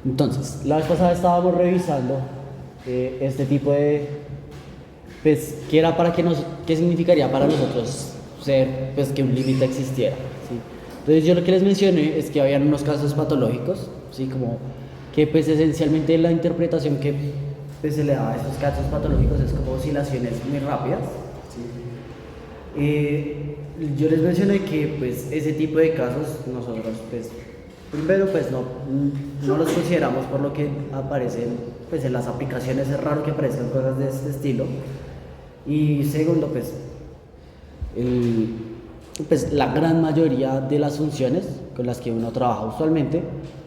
Entonces, la vez pasada estábamos revisando este tipo de, pues, qué era para que qué significaría para nosotros ser, pues, que un límite existiera, ¿sí? Entonces, yo lo que les mencioné es que habían unos casos patológicos, ¿sí? Como que, pues, esencialmente la interpretación que pues, se le da a estos casos patológicos es como oscilaciones muy rápidas, ¿sí? Yo les mencioné que, pues, ese tipo de casos nosotros, pues, primero, pues no los consideramos por lo que aparecen pues, en las aplicaciones. Es raro que aparezcan cosas de este estilo. Y segundo, el, pues la gran mayoría de las funciones con las que uno trabaja usualmente,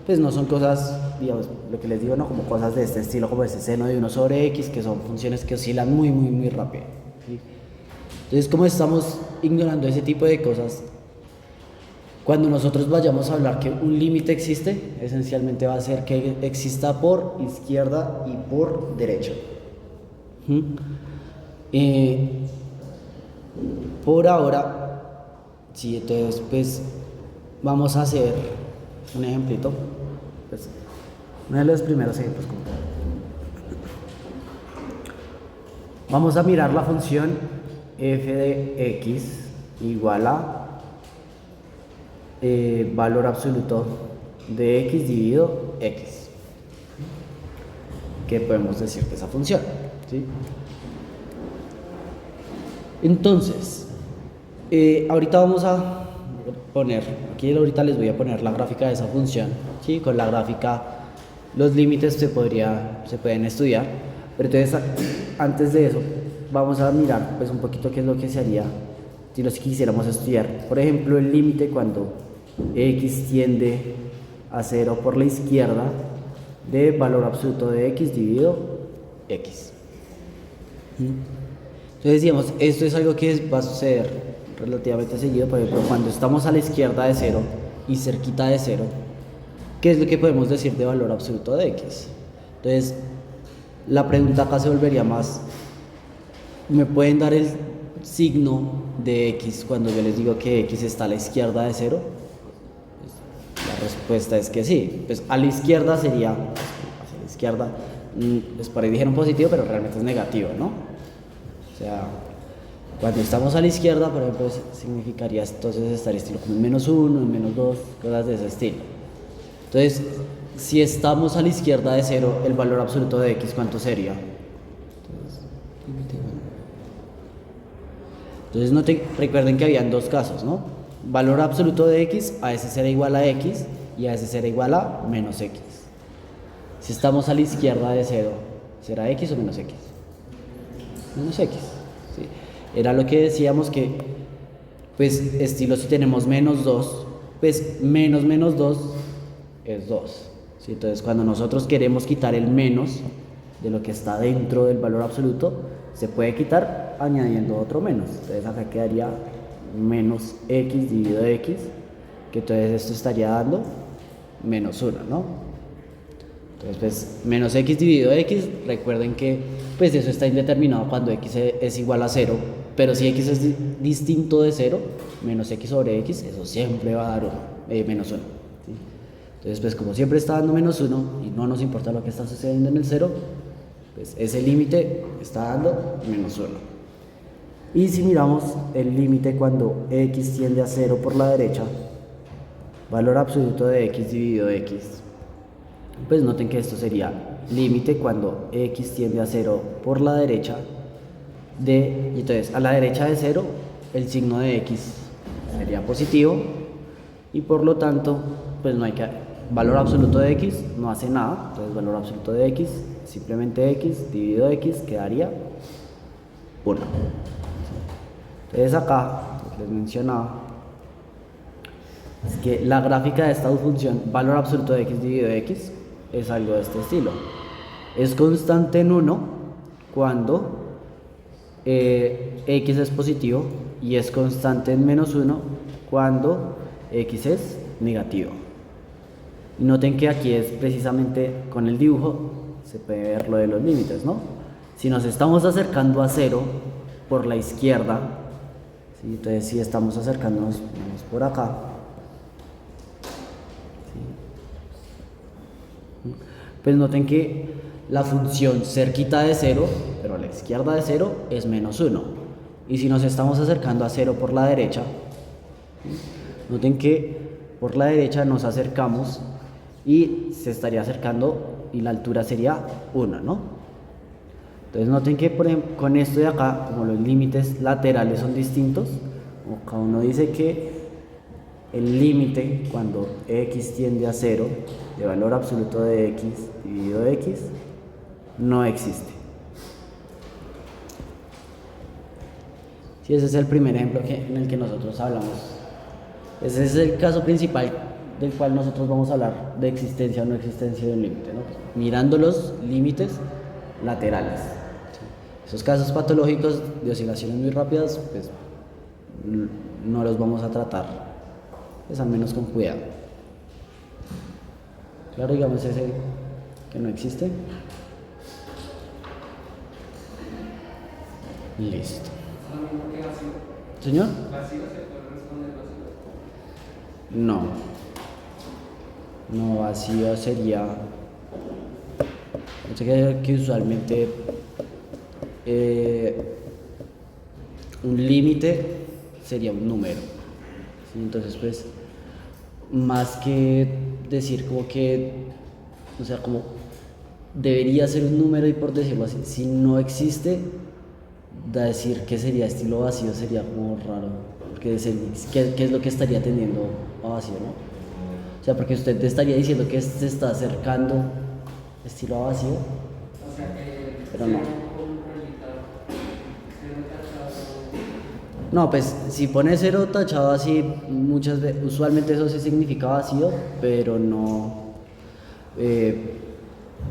pues no son cosas, digamos, lo que les digo, no como cosas de este estilo, como ese seno de 1/x, que son funciones que oscilan muy, muy, muy rápido, ¿sí? Entonces, como estamos ignorando ese tipo de cosas, cuando nosotros vayamos a hablar que un límite existe, esencialmente va a ser que exista por izquierda y por derecha. ¿Mm? Eh, por ahora, sí, entonces pues vamos a hacer un ejemplito. Pues, uno de los primeros ejemplos. Vamos a mirar la función f de x igual a valor absoluto de x dividido x. ¿Qué podemos decir de esa función? ¿Sí? Entonces, ahorita vamos a poner, aquí ahorita les voy a poner la gráfica de esa función, ¿sí? Con la gráfica los límites se pueden estudiar, pero entonces antes de eso vamos a mirar pues un poquito qué es lo que se haría si los quisiéramos estudiar. Por ejemplo, el límite cuando x tiende a 0 por la izquierda de valor absoluto de x dividido x. Entonces, digamos, esto es algo que va a suceder relativamente seguido. Por ejemplo, cuando estamos a la izquierda de 0 y cerquita de 0, ¿qué es lo que podemos decir de valor absoluto de x? Entonces, la pregunta acá se volvería más, ¿me pueden dar el signo de x cuando yo les digo que x está a la izquierda de 0? La respuesta es que sí. Pues a la izquierda sería, hacia la izquierda, pues por ahí dijeron positivo, pero realmente es negativo, ¿no? O sea, cuando estamos a la izquierda, por ejemplo, significaría entonces estar estilo como en -1, en -2, cosas de ese estilo. Entonces, si estamos a la izquierda de 0, el valor absoluto de x, ¿cuánto sería? Entonces recuerden que habían dos casos, ¿no? Valor absoluto de x, a ese será igual a x, y a ese será igual a -x. Si estamos a la izquierda de 0, ¿será x o -x? -x. ¿Sí? Era lo que decíamos que, pues, estilo si tenemos -2, pues menos 2 es 2. ¿Sí? Entonces, cuando nosotros queremos quitar el menos de lo que está dentro del valor absoluto, se puede quitar añadiendo otro menos. Entonces, acá quedaría menos x dividido x, que entonces esto estaría dando -1, ¿no? Entonces, pues, menos x dividido x, recuerden que pues eso está indeterminado cuando x es igual a 0, pero si x es distinto de 0, menos x sobre x, eso siempre va a dar -1. ¿Sí? Entonces, pues como siempre está dando -1 y no nos importa lo que está sucediendo en el 0, pues ese límite está dando -1. Y si miramos el límite cuando x tiende a 0 por la derecha, valor absoluto de x dividido x, pues noten que esto sería límite cuando x tiende a 0 por la derecha y entonces a la derecha de 0 el signo de x sería positivo y por lo tanto pues no hay que, valor absoluto de x no hace nada, entonces valor absoluto de x, simplemente x dividido x quedaría 1. Entonces acá les mencionaba es que la gráfica de esta función valor absoluto de x dividido x es algo de este estilo. Es constante en 1 cuando x es positivo y es constante en -1 cuando x es negativo. Y noten que aquí es precisamente con el dibujo se puede ver lo de los límites, ¿no? Si nos estamos acercando a 0 por la izquierda, ¿sí? Entonces si estamos acercándonos por acá, Pues noten que la función cerquita de 0, pero a la izquierda de 0, es menos 1. Y si nos estamos acercando a 0 por la derecha, noten que por la derecha nos acercamos y se estaría acercando y la altura sería 1, ¿no? Entonces noten que por ejemplo, con esto de acá, como los límites laterales son distintos, acá uno dice que el límite cuando x tiende a 0 de valor absoluto de x dividido x no existe. Sí, ese es el primer ejemplo en el que nosotros hablamos. Ese es el caso principal del cual nosotros vamos a hablar de existencia o no existencia de un límite, ¿no? Mirando los límites laterales. Esos casos patológicos de oscilaciones muy rápidas, pues no los vamos a tratar, pues al menos con cuidado. Claro, digamos ese que no existe. Listo. ¿Señor? No. No, vacío sería... que usualmente un límite sería un número, ¿sí? Entonces pues más que decir como que, o sea, como debería ser un número y por decirlo así, si no existe, decir que sería estilo vacío sería como raro, porque ¿qué es lo que estaría teniendo a vacío, no? O sea, porque usted te estaría diciendo que se está acercando estilo a vacío, pero no. No, pues si pone 0 tachado así, muchas veces, usualmente eso sí significa vacío, pero no,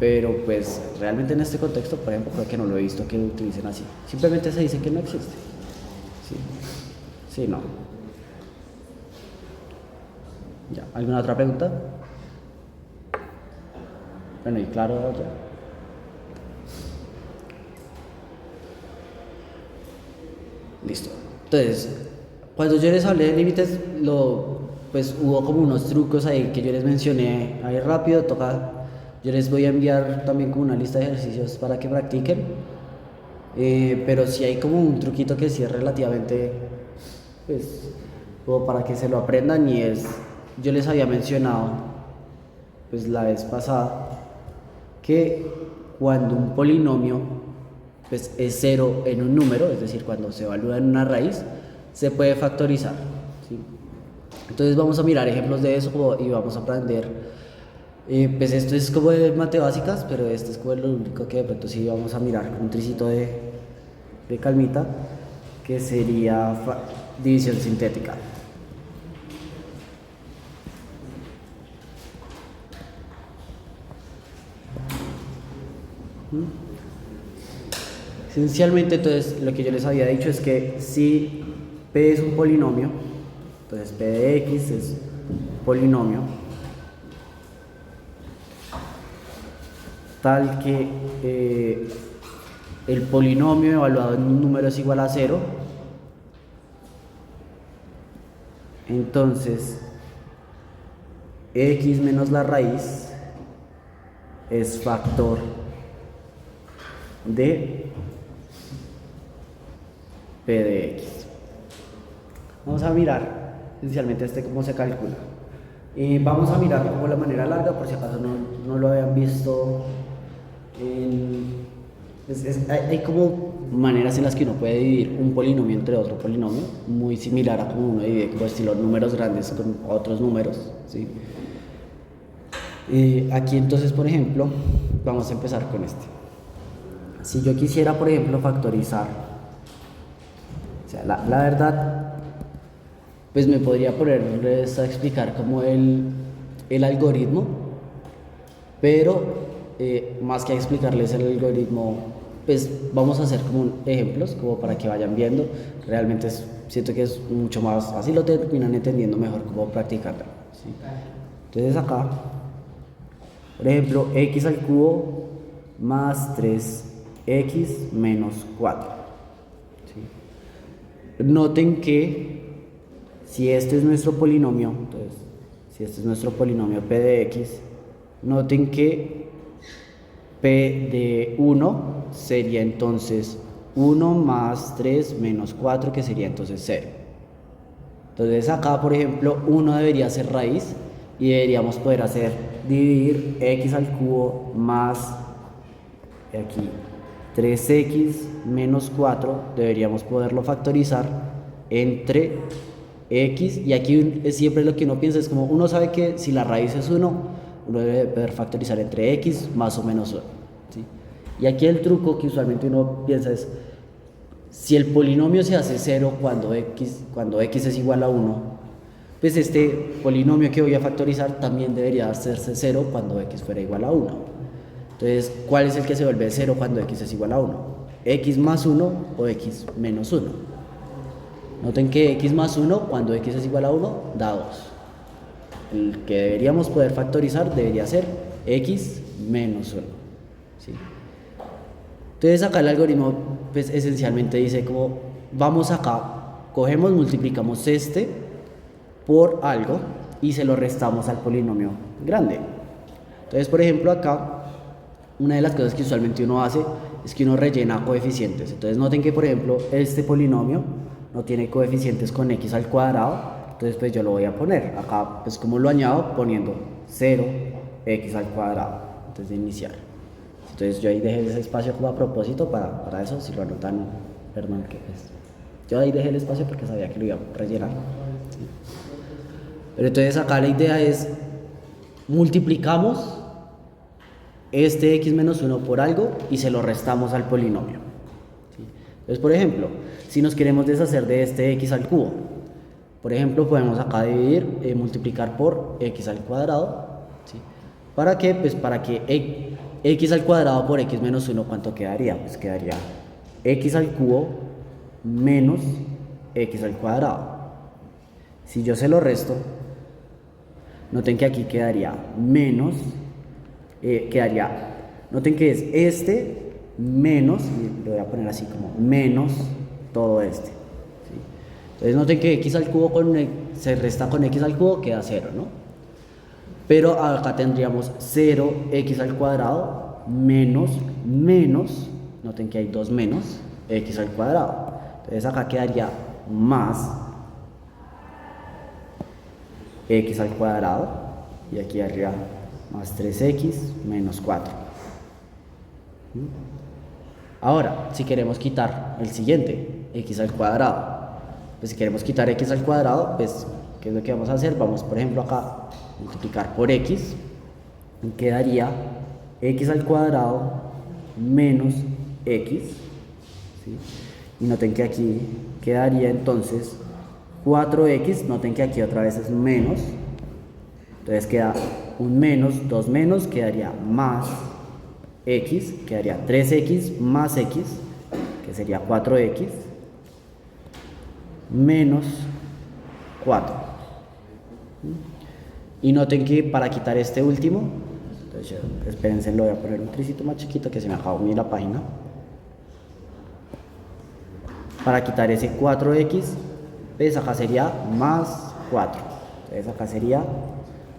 pero pues realmente en este contexto, por ejemplo, creo que no lo he visto que lo utilicen así. Simplemente se dice que no existe. Sí, sí, no. Ya, ¿alguna otra pregunta? Bueno, y claro, ya. Listo. Entonces, cuando yo les hablé de límites, pues hubo como unos trucos ahí que yo les mencioné ahí rápido. Yo les voy a enviar también como una lista de ejercicios para que practiquen. Pero sí hay como un truquito que sí es relativamente, pues, como para que se lo aprendan y es, yo les había mencionado, pues la vez pasada, que cuando un polinomio pues es 0 en un número, es decir, cuando se evalúa en una raíz, se puede factorizar, ¿sí? Entonces vamos a mirar ejemplos de eso y vamos a aprender, pues esto es como de mate básicas, pero esto es como lo único que de pronto sí vamos a mirar con un tricito de calmita, que sería división sintética. Esencialmente, entonces, lo que yo les había dicho es que si P es un polinomio, entonces P de X es un polinomio tal que el polinomio evaluado en un número es igual a 0, entonces X menos la raíz es factor de P de X. Vamos a mirar esencialmente cómo se calcula. Vamos a mirar como la manera larga, por si acaso no lo habían visto. Hay como maneras en las que uno puede dividir un polinomio entre otro polinomio, muy similar a como uno divide como estilo números grandes con otros números, ¿sí? Aquí entonces, por ejemplo, vamos a empezar con este. Si yo quisiera, por ejemplo, factorizar, o sea, la verdad, pues me podría ponerles a explicar como el algoritmo, pero más que explicarles el algoritmo, pues vamos a hacer como ejemplos, como para que vayan viendo. Realmente siento que es mucho más, así lo terminan entendiendo mejor cómo practicarlo, ¿sí? Entonces acá, por ejemplo, x al cubo más 3x menos 4. ¿Sí? Noten que si este es nuestro polinomio, entonces, si este es nuestro polinomio p de x, Noten que P de 1 sería entonces 1 más 3 menos 4, que sería entonces 0. Entonces acá, por ejemplo, 1 debería ser raíz y deberíamos poder dividir x al cubo más, aquí, 3x menos 4, deberíamos poderlo factorizar entre x, y aquí es siempre lo que uno piensa, es como uno sabe que si la raíz es 1, uno debe poder factorizar entre x más o menos 1, ¿sí? Y aquí el truco que usualmente uno piensa es, si el polinomio se hace 0 cuando x es igual a 1, pues este polinomio que voy a factorizar también debería hacerse 0 cuando x fuera igual a 1. Entonces, ¿cuál es el que se vuelve 0 cuando x es igual a 1? ¿X más 1 o x menos 1? Noten que x más 1 cuando x es igual a 1 da 2. El que deberíamos poder factorizar debería ser x menos 1, ¿sí? Entonces acá el algoritmo pues esencialmente dice como, vamos acá, cogemos, multiplicamos este por algo y se lo restamos al polinomio grande. Entonces, por ejemplo, acá una de las cosas que usualmente uno hace es que uno rellena coeficientes. Entonces noten que, por ejemplo, este polinomio no tiene coeficientes con x al cuadrado, entonces pues yo lo voy a poner acá, pues como lo añado, poniendo 0 x al cuadrado antes de iniciar. Entonces yo ahí dejé ese espacio como a propósito para eso, si lo anotan, perdón, que pues, yo ahí dejé el espacio porque sabía que lo iba a rellenar, ¿sí? Pero entonces acá la idea es, multiplicamos este x menos 1 por algo y se lo restamos al polinomio, ¿sí? Entonces, por ejemplo, si nos queremos deshacer de este x al cubo, por ejemplo, podemos acá dividir, multiplicar por x al cuadrado, ¿sí? ¿Para qué? Pues para que x al cuadrado por x menos 1, ¿cuánto quedaría? Pues quedaría x al cubo menos x al cuadrado. Si yo se lo resto, noten que aquí quedaría menos, noten que es este menos, y lo voy a poner así como menos todo este, ¿sí? Entonces noten que x al cubo se resta con x al cubo, queda 0, ¿no? Pero acá tendríamos 0x al cuadrado menos, noten que hay dos menos, x al cuadrado. Entonces acá quedaría más x al cuadrado, y aquí arriba más 3x menos 4. Ahora, si queremos quitar el siguiente, x al cuadrado, pues si queremos quitar x al cuadrado, pues ¿qué es lo que vamos a hacer? Vamos, por ejemplo, acá multiplicar por x, y quedaría x al cuadrado menos x, ¿sí? Y noten que aquí quedaría entonces 4x, noten que aquí otra vez es un menos, entonces queda un menos, dos menos, quedaría más x, quedaría 3x más x, que sería 4x, menos 4. Y noten que para quitar este último, entonces, espérense, lo voy a poner un tricito más chiquito que se me acabó la página. Para quitar ese 4x, pues acá sería más 4. Entonces acá sería,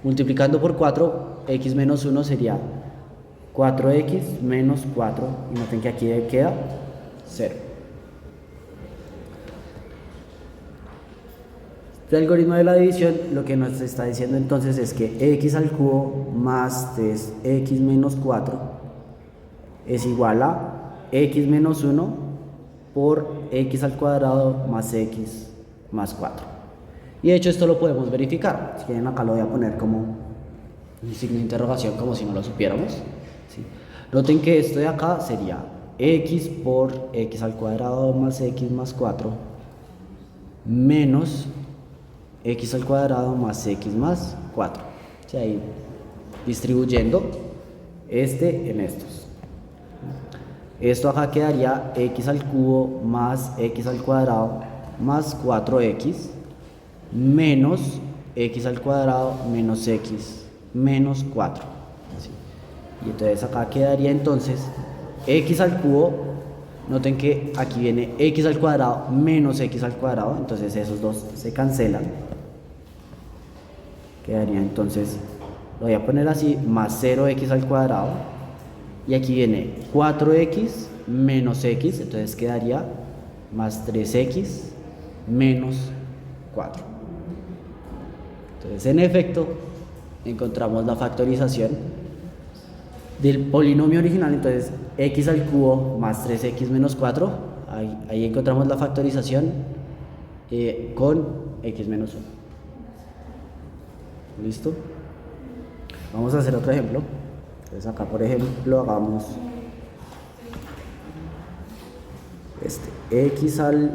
multiplicando por 4, x menos 1 sería 4x menos 4. Y noten que aquí queda 0. El algoritmo de la división lo que nos está diciendo entonces es que x al cubo más 3x menos 4 es igual a x menos 1 por x al cuadrado más x más 4. Y de hecho esto lo podemos verificar. Si quieren acá lo voy a poner como un signo de interrogación, como si no lo supiéramos, ¿sí? Noten que esto de acá sería x por x al cuadrado más x más 4 menos x al cuadrado más x más 4. O sea, ahí distribuyendo este en estos. Esto acá quedaría x al cubo más x al cuadrado más 4x menos x al cuadrado menos x menos 4. ¿Sí? Y entonces acá quedaría entonces x al cubo, noten que aquí viene x al cuadrado menos x al cuadrado, entonces esos dos se cancelan. Quedaría entonces lo voy a poner así, más 0x al cuadrado, y aquí viene 4x menos x, entonces quedaría más 3x menos 4. Entonces, en efecto, encontramos la factorización del polinomio original. Entonces, x al cubo más 3x menos 4, ahí encontramos la factorización con x menos 1. ¿Listo? Vamos a hacer otro ejemplo. Entonces acá, por ejemplo, hagamos x al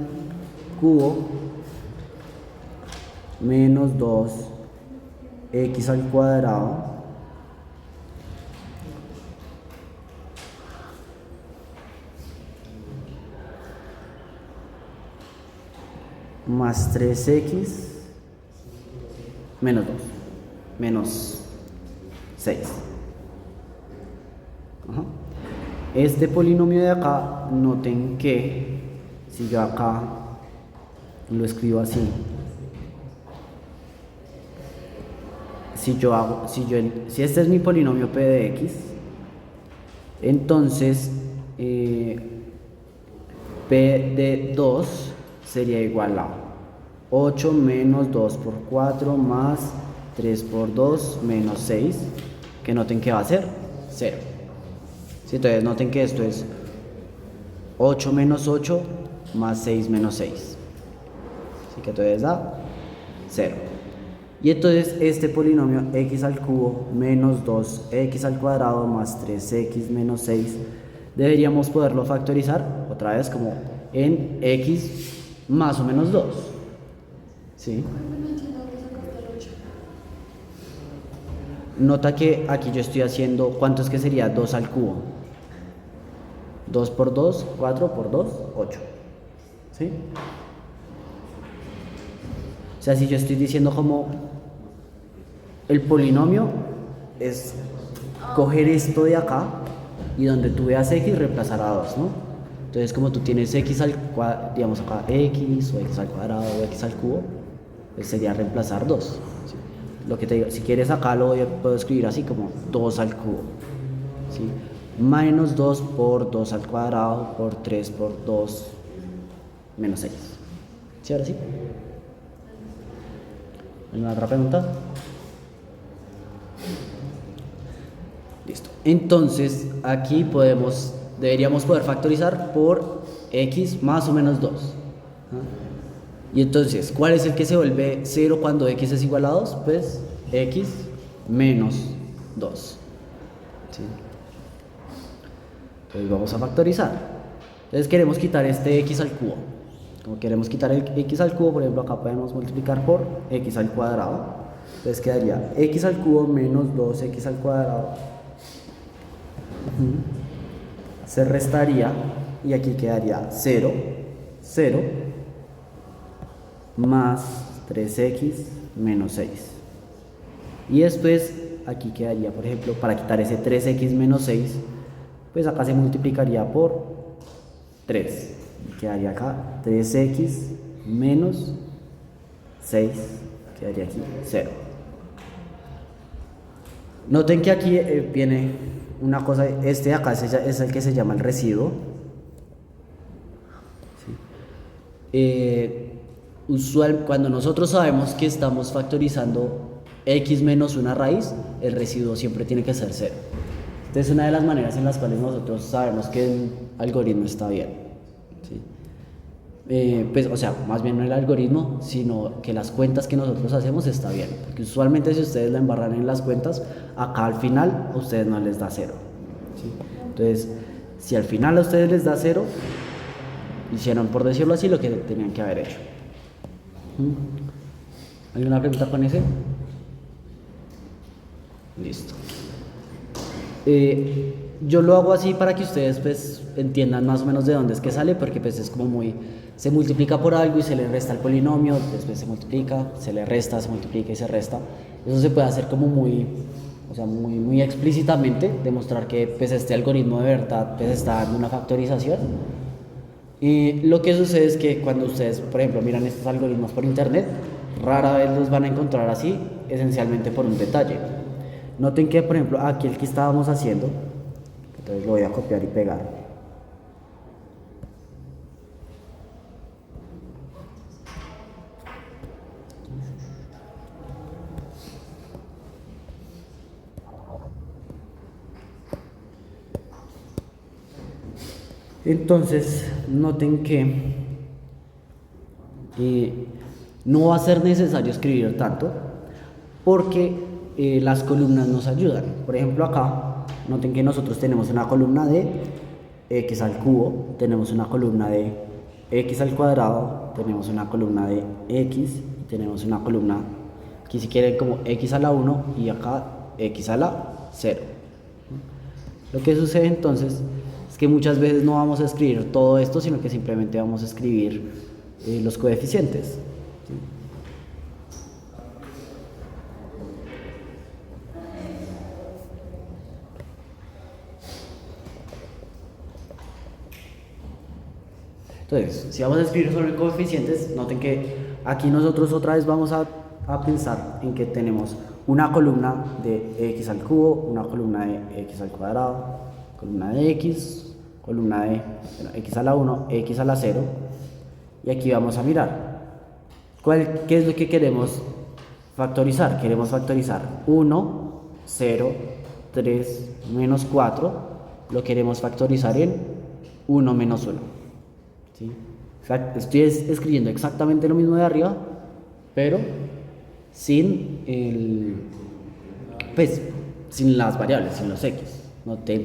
cubo menos 2x al cuadrado más 3x menos 2 menos 6. Ajá. Este polinomio de acá, noten que si yo acá lo escribo así, si este es mi polinomio p de x, entonces p de 2 sería igual a 8 menos 2 por 4 más 3 por 2 menos 6, que noten que va a ser 0. ¿Sí? Entonces noten que esto es 8 menos 8 más 6 menos 6. Así que entonces da 0. Y entonces este polinomio x al cubo menos 2x al cuadrado más 3x menos 6, deberíamos poderlo factorizar otra vez como en x más o menos 2. ¿Sí? Nota que aquí yo estoy haciendo, ¿cuánto es que sería 2 al cubo? 2 por 2, 4 por 2, 8. ¿Sí? O sea, si yo estoy diciendo como el polinomio es coger esto de acá y donde tú veas x reemplazar a 2, ¿no? Entonces, como tú tienes x al cuadrado, digamos acá x o x al cuadrado o x al cubo, pues sería reemplazar 2. ¿Sí? Lo que te digo, si quieres acá puedo escribir así como 2 al cubo, ¿sí? Menos 2 por 2 al cuadrado por 3 por 2 menos 6. ¿Sí? Ahora sí. ¿Alguna otra pregunta? Listo. Entonces, aquí deberíamos poder factorizar por x más o menos 2. Y entonces, ¿cuál es el que se vuelve 0 cuando x es igual a 2? Pues x menos 2. ¿Sí? Entonces vamos a factorizar. Entonces queremos quitar este x al cubo. Como queremos quitar el x al cubo, por ejemplo, acá podemos multiplicar por x al cuadrado. Entonces quedaría x al cubo menos 2x al cuadrado. Se restaría y aquí quedaría 0, 0 más 3x menos 6. Y después aquí quedaría, por ejemplo, para quitar ese 3x menos 6, pues acá se multiplicaría por 3. Y quedaría acá 3x menos 6, quedaría aquí 0. Noten que aquí viene una cosa, este de acá es el que se llama el residuo. ¿Sí? Cuando nosotros sabemos que estamos factorizando x menos una raíz, el residuo siempre tiene que ser 0. Esta es una de las maneras en las cuales nosotros sabemos que el algoritmo está bien. ¿Sí? Pues, o sea, más bien no el algoritmo, sino que las cuentas que nosotros hacemos está bien. Porque usualmente si ustedes la embarran en las cuentas, acá al final a ustedes no les da 0. ¿Sí? Entonces, si al final a ustedes les da 0, hicieron, por decirlo así, lo que tenían que haber hecho. ¿Alguna pregunta con ese? Listo. Yo lo hago así para que ustedes pues entiendan más o menos de dónde es que sale, porque pues es como muy, se multiplica por algo y se le resta el polinomio, después se multiplica, se le resta, se multiplica y se resta. Eso se puede hacer como muy, o sea, muy explícitamente, demostrar que pues este algoritmo de verdad pues está dando una factorización. Y lo que sucede es que cuando ustedes, por ejemplo, miran estos algoritmos por internet, rara vez los van a encontrar así, esencialmente por un detalle. Noten que, por ejemplo, aquí el que estábamos haciendo, entonces lo voy a copiar y pegar. Entonces, noten que no va a ser necesario escribir tanto porque las columnas nos ayudan. Por ejemplo, acá, noten que nosotros tenemos una columna de x al cubo, tenemos una columna de x al cuadrado, tenemos una columna de x y tenemos una columna, aquí si quieren como x a la 1 y acá x a la 0. Lo que sucede entonces es que muchas veces no vamos a escribir todo esto, sino que simplemente vamos a escribir los coeficientes. ¿Sí? Entonces, si vamos a escribir sobre coeficientes, noten que aquí nosotros otra vez vamos a pensar en que tenemos una columna de x al cubo, una columna de x al cuadrado, columna de x, columna de x a la 1, x a la 0, y aquí vamos a mirar qué es lo que queremos factorizar. Queremos factorizar 1, 0, 3, menos 4, lo queremos factorizar en 1 menos 1. ¿Sí? Estoy escribiendo exactamente lo mismo de arriba, pero sin sin las variables, sin los x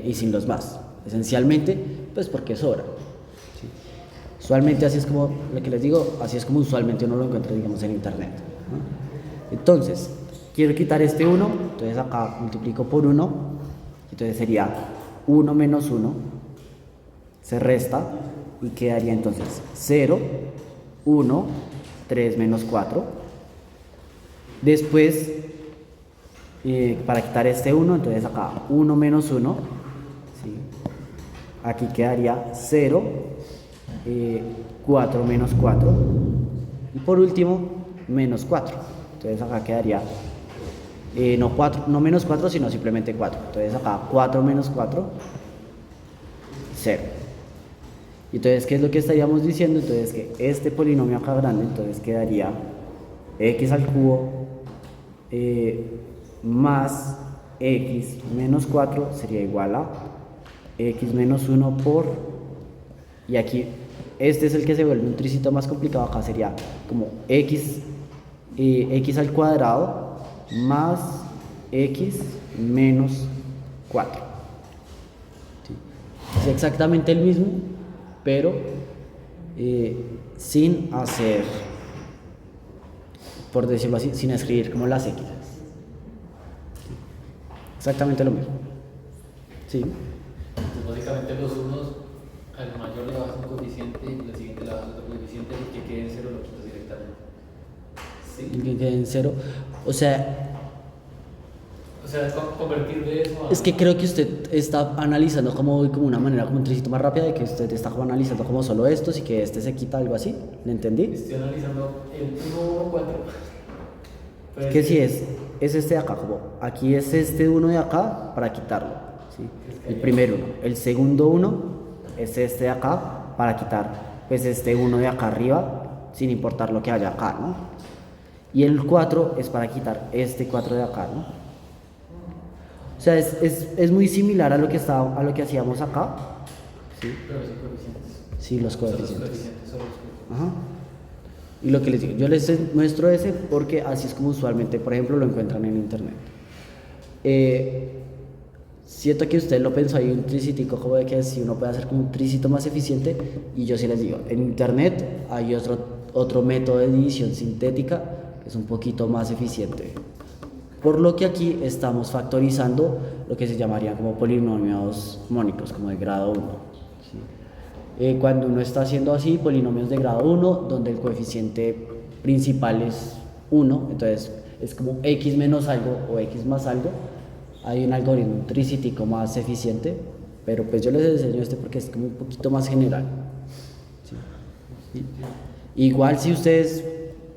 y sin los más, esencialmente pues porque sobra. ¿Sí? Usualmente así es como, lo que les digo, así es como usualmente uno lo encuentra, digamos, en internet, ¿no? Entonces, quiero quitar este 1, entonces acá multiplico por 1, entonces sería 1 menos 1, se resta y quedaría entonces 0, 1, 3 menos 4. Después, para quitar este 1, entonces acá 1 menos 1, ¿sí? Aquí quedaría 0, 4 menos 4, y por último, menos 4. Entonces acá quedaría, no menos 4, sino simplemente 4. Entonces acá 4 menos 4, 0. Entonces, ¿qué es lo que estaríamos diciendo? Entonces, que este polinomio acá grande, entonces quedaría x al cubo más x menos 4 sería igual a x menos 1 por, y aquí este es el que se vuelve un tricito más complicado, acá sería como x al cuadrado más x menos 4. ¿Sí? Es exactamente el mismo, pero sin hacer, por decirlo así, sin escribir como las x. Exactamente lo mismo. ¿Sí? Entonces, básicamente los unos, al mayor le bajas un coeficiente y al siguiente le bajas otro coeficiente, y que quede en cero lo quitas directamente. ¿Sí? Que quede en cero. O sea, convertir de eso a... es que creo que usted está analizando como una manera, como un tricito más rápida, de que usted está como analizando como solo estos y que este se quita, algo así. ¿Le entendí? Estoy analizando el 1, 1, 4. Es que si es este de acá, como aquí es este 1 de acá para quitarlo, ¿sí? El primer 1. El segundo 1 es este de acá para quitar pues este 1 de acá arriba, sin importar lo que haya acá, ¿no? Y el 4 es para quitar este 4 de acá, ¿no? O sea, es muy similar a lo que hacíamos acá. ¿Sí? Pero son coeficientes. Sí, los coeficientes. Son los coeficientes. Ajá. Y lo que les digo, yo les muestro ese porque así es como usualmente, por ejemplo, lo encuentran en internet. Siento que usted lo pensó ahí un tricitico, como de que si uno puede hacer como un tricito más eficiente, y yo sí les digo, en internet hay otro método de división sintética que es un poquito más eficiente. Por lo que aquí estamos factorizando lo que se llamarían como polinomios mónicos, como de grado 1. ¿Sí? Cuando uno está haciendo así, polinomios de grado 1, donde el coeficiente principal es 1, entonces es como x menos algo o x más algo, hay un algoritmo, un tricitico más eficiente, pero pues yo les enseño este porque es como un poquito más general. ¿Sí? Igual si ustedes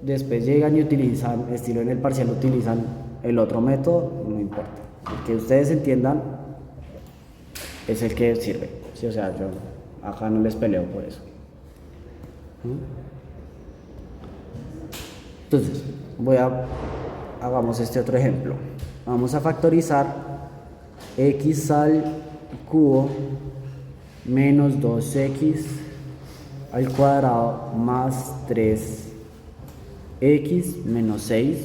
después llegan y utilizan, estilo en el parcial utilizan el otro método, no importa. El que ustedes entiendan es el que sirve. Sí, o sea, yo acá no les peleo por eso. Entonces, hagamos este otro ejemplo. Vamos a factorizar x al cubo menos 2x al cuadrado más 3x menos 6.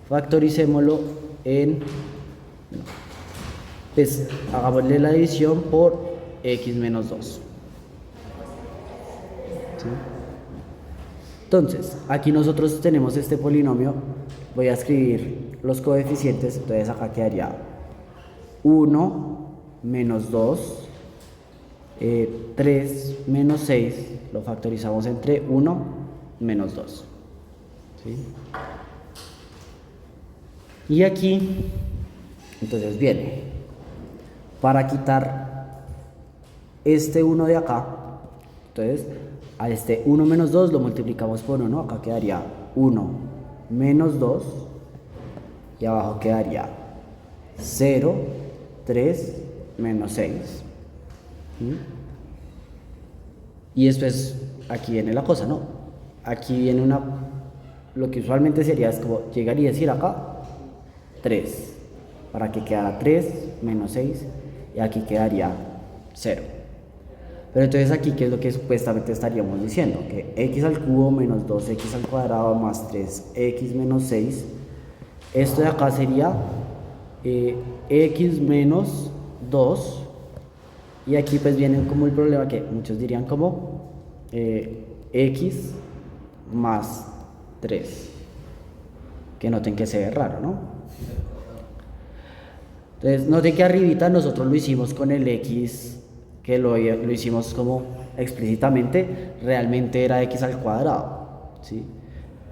Factoricémoslo pues hagámosle la división por x menos 2. ¿Sí? Entonces, aquí nosotros tenemos este polinomio. Voy a escribir los coeficientes. Entonces acá quedaría 1 menos 2, 3 menos 6. Lo factorizamos entre 1 menos 2. ¿Sí? Y aquí, entonces viene, para quitar este 1 de acá, entonces a este 1 menos 2 lo multiplicamos por 1, acá quedaría 1 menos 2, y abajo quedaría 0, 3 menos 6. ¿Sí? Y después aquí viene la cosa, ¿no? Aquí viene lo que usualmente sería, es como llegar y decir acá 3, para que quedara 3 menos 6, y aquí quedaría 0. Pero entonces aquí, ¿qué es lo que supuestamente estaríamos diciendo? Que x al cubo menos 2x al cuadrado más 3x menos 6, esto de acá sería x menos 2, y aquí pues viene como el problema que muchos dirían como x más 3, que noten que se ve raro, ¿no? Entonces, noten que arribita nosotros lo hicimos con el x, que lo hicimos como explícitamente, realmente era x al cuadrado, ¿sí?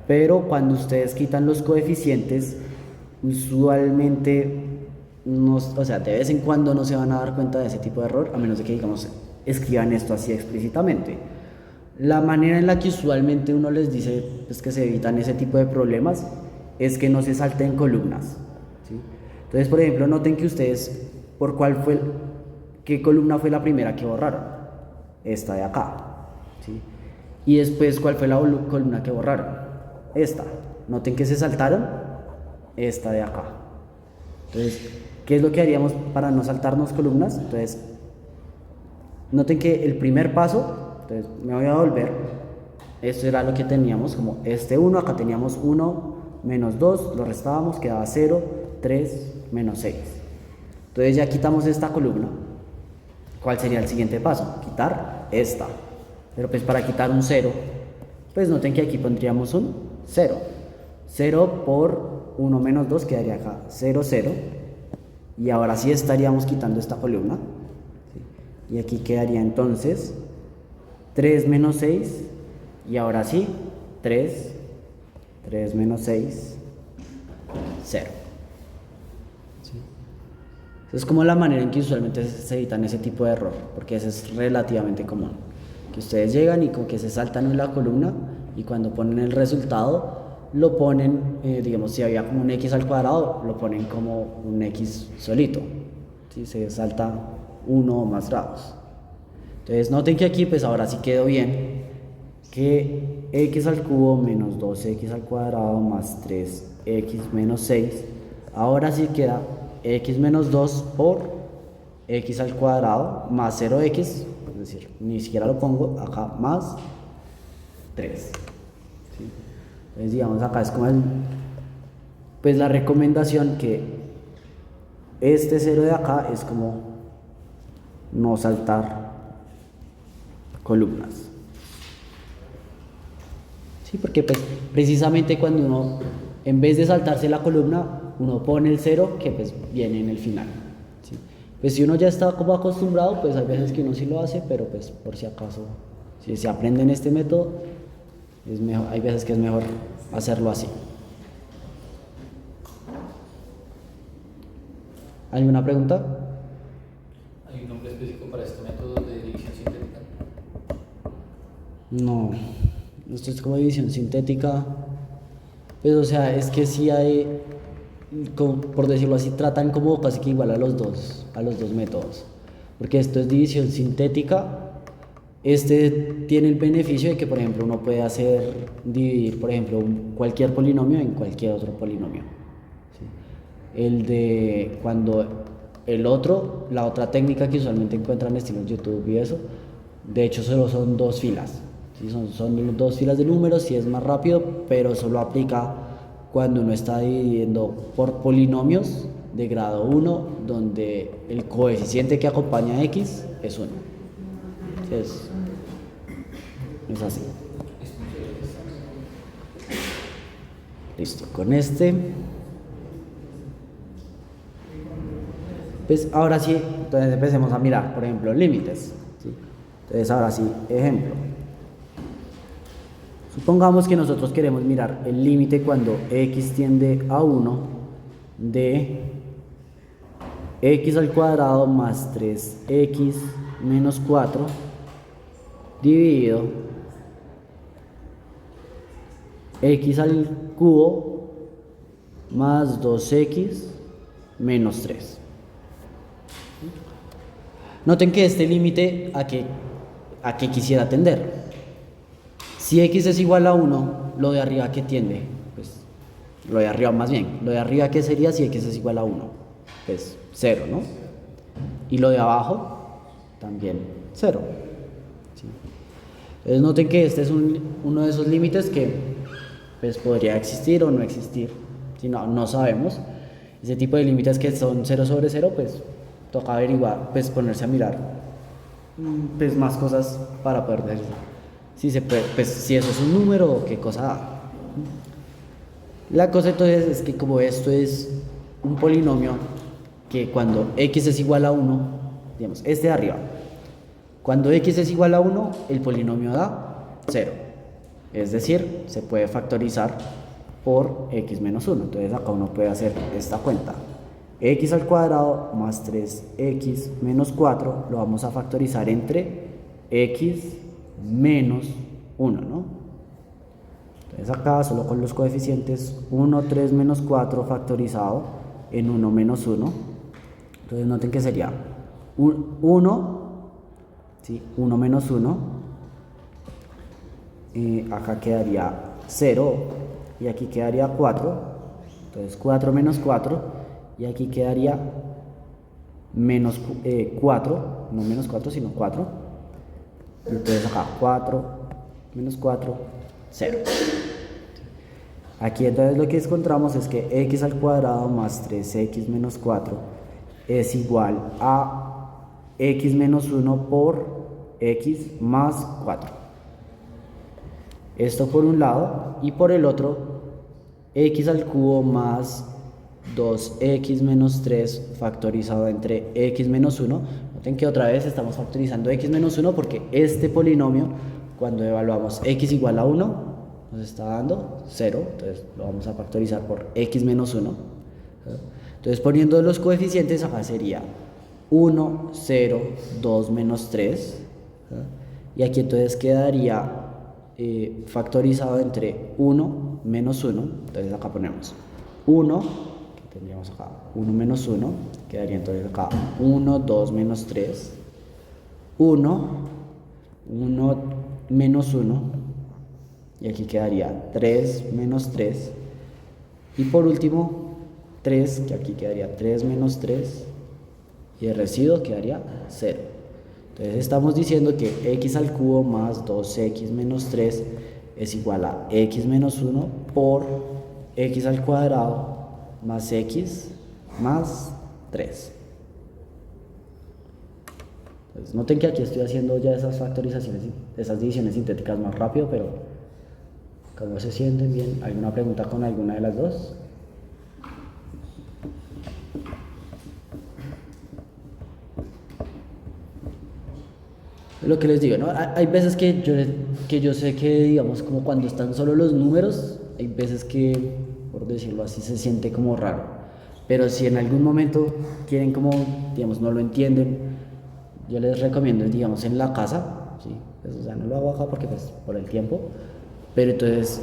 Pero cuando ustedes quitan los coeficientes, usualmente, o sea, de vez en cuando no se van a dar cuenta de ese tipo de error, a menos de que, digamos, escriban esto así explícitamente. La manera en la que usualmente uno les dice pues, que se evitan ese tipo de problemas es que no se salten columnas, ¿sí? Entonces, por ejemplo, noten que ustedes, ¿qué columna fue la primera que borraron? Esta de acá, ¿sí? Y después, ¿cuál fue la columna que borraron? Esta. Noten que se saltaron esta de acá. Entonces, ¿qué es lo que haríamos para no saltarnos columnas? Entonces, noten que el primer paso, entonces me voy a volver, esto era lo que teníamos, como este 1, acá teníamos 1 menos 2, lo restábamos, quedaba 0, 3, menos 6. Entonces ya quitamos esta columna. ¿Cuál sería el siguiente paso? Quitar esta. Pero pues para quitar un 0, pues noten que aquí pondríamos un 0. 0 por 1 menos 2 quedaría acá 0, 0. Y ahora sí estaríamos quitando esta columna. ¿Sí? Y aquí quedaría entonces 3 menos 6. Y ahora sí, 3 menos 6, 0. Es como la manera en que usualmente se evitan ese tipo de error, porque eso es relativamente común. Que ustedes llegan y como que se saltan en la columna y cuando ponen el resultado lo ponen, digamos, si había como un x al cuadrado, lo ponen como un x solito. ¿Sí? Se salta 1 o más grados. Entonces noten que aquí pues ahora sí quedó bien que x al cubo menos 2x al cuadrado más 3x menos 6, ahora sí queda x menos 2 por x al cuadrado más 0x, es decir, ni siquiera lo pongo acá, más 3. ¿Sí? Entonces digamos acá es como pues la recomendación que este 0 de acá es como no saltar columnas. Sí, porque pues precisamente cuando uno, en vez de saltarse la columna, uno pone el 0 que pues viene en el final. ¿Sí? Pues si uno ya está como acostumbrado, pues hay veces que uno sí lo hace, pero pues por si acaso, si se aprende en este método, es mejor, hay veces que es mejor hacerlo así. ¿Alguna pregunta? ¿Hay un nombre específico para este método de división sintética? No, esto es como división sintética. Pues o sea, es que sí hay, por decirlo así, tratan como casi que igual a los dos métodos. Porque esto es división sintética. Este tiene el beneficio de que, por ejemplo, uno puede dividir, por ejemplo, cualquier polinomio en cualquier otro polinomio. ¿Sí? La otra técnica que usualmente encuentran en estilos YouTube y eso, de hecho solo son dos filas. ¿Sí? Son dos filas de números, sí es más rápido, pero solo aplica cuando uno está dividiendo por polinomios de grado 1, donde el coeficiente que acompaña a x es 1. Es así. Listo, con este. Pues ahora sí, entonces empecemos a mirar, por ejemplo, límites. ¿Sí? Entonces ahora sí, ejemplo. Supongamos que nosotros queremos mirar el límite cuando x tiende a 1 de x al cuadrado más 3x menos 4 dividido x al cubo más 2x menos 3. Noten que este límite a qué quisiera tender. Si x es igual a 1, lo de arriba ¿qué tiende? Pues lo de arriba más bien. Lo de arriba ¿qué sería si x es igual a 1? Pues 0, ¿no? Y lo de abajo también 0. ¿Sí? Entonces noten que este es uno de esos límites que pues podría existir o no existir. Si no sabemos. Ese tipo de límites que son 0 sobre 0, pues toca averiguar, pues ponerse a mirar pues más cosas para poder ver si se puede, pues si eso es un número o qué cosa da. La cosa entonces es que como esto es un polinomio que cuando x es igual a 1, digamos, este de arriba, cuando x es igual a 1, el polinomio da 0. Es decir, se puede factorizar por x menos 1. Entonces acá uno puede hacer esta cuenta. X al cuadrado más 3x menos 4 lo vamos a factorizar entre x menos 1, ¿no? Entonces acá solo con los coeficientes 1, 3 menos 4 factorizado en 1 menos 1. Entonces noten que sería 1, ¿sí? 1 menos 1. Acá quedaría 0 y aquí quedaría 4. Entonces 4 menos 4. Y aquí quedaría menos 4, no menos 4, sino 4. Entonces acá 4, menos 4, 0. Aquí entonces lo que encontramos es que x al cuadrado más 3x menos 4 es igual a x menos 1 por x más 4. Esto por un lado, y por el otro, x al cubo más 2x menos 3 factorizado entre x menos 1. Noten que otra vez estamos factorizando x menos 1 porque este polinomio, cuando evaluamos x igual a 1, nos está dando 0. Entonces lo vamos a factorizar por x menos 1. Entonces poniendo los coeficientes, acá sería 1, 0, 2 menos 3. Y aquí entonces quedaría factorizado entre 1 menos 1. Entonces acá ponemos 1. Tendríamos acá 1 menos 1, quedaría entonces acá 1, 2 menos 3, 1, 1 menos 1, y aquí quedaría 3 menos 3, y por último 3, que aquí quedaría 3 menos 3, y el residuo quedaría 0. Entonces estamos diciendo que x al cubo más 2x menos 3 es igual a x menos 1 por x al cuadrado más x más 3. Entonces, noten que aquí estoy haciendo ya esas factorizaciones, esas divisiones sintéticas más rápido, pero ¿cómo se sienten bien? ¿Alguna pregunta con alguna de las dos? Lo que les digo, ¿no? Hay veces que yo sé que, digamos, como cuando están solo los números, hay veces que, por decirlo así, se siente como raro. Pero si en algún momento quieren como, digamos, no lo entienden, yo les recomiendo, digamos, en la casa, ¿sí? Pues, o sea, no lo hago acá porque, pues, por el tiempo, pero entonces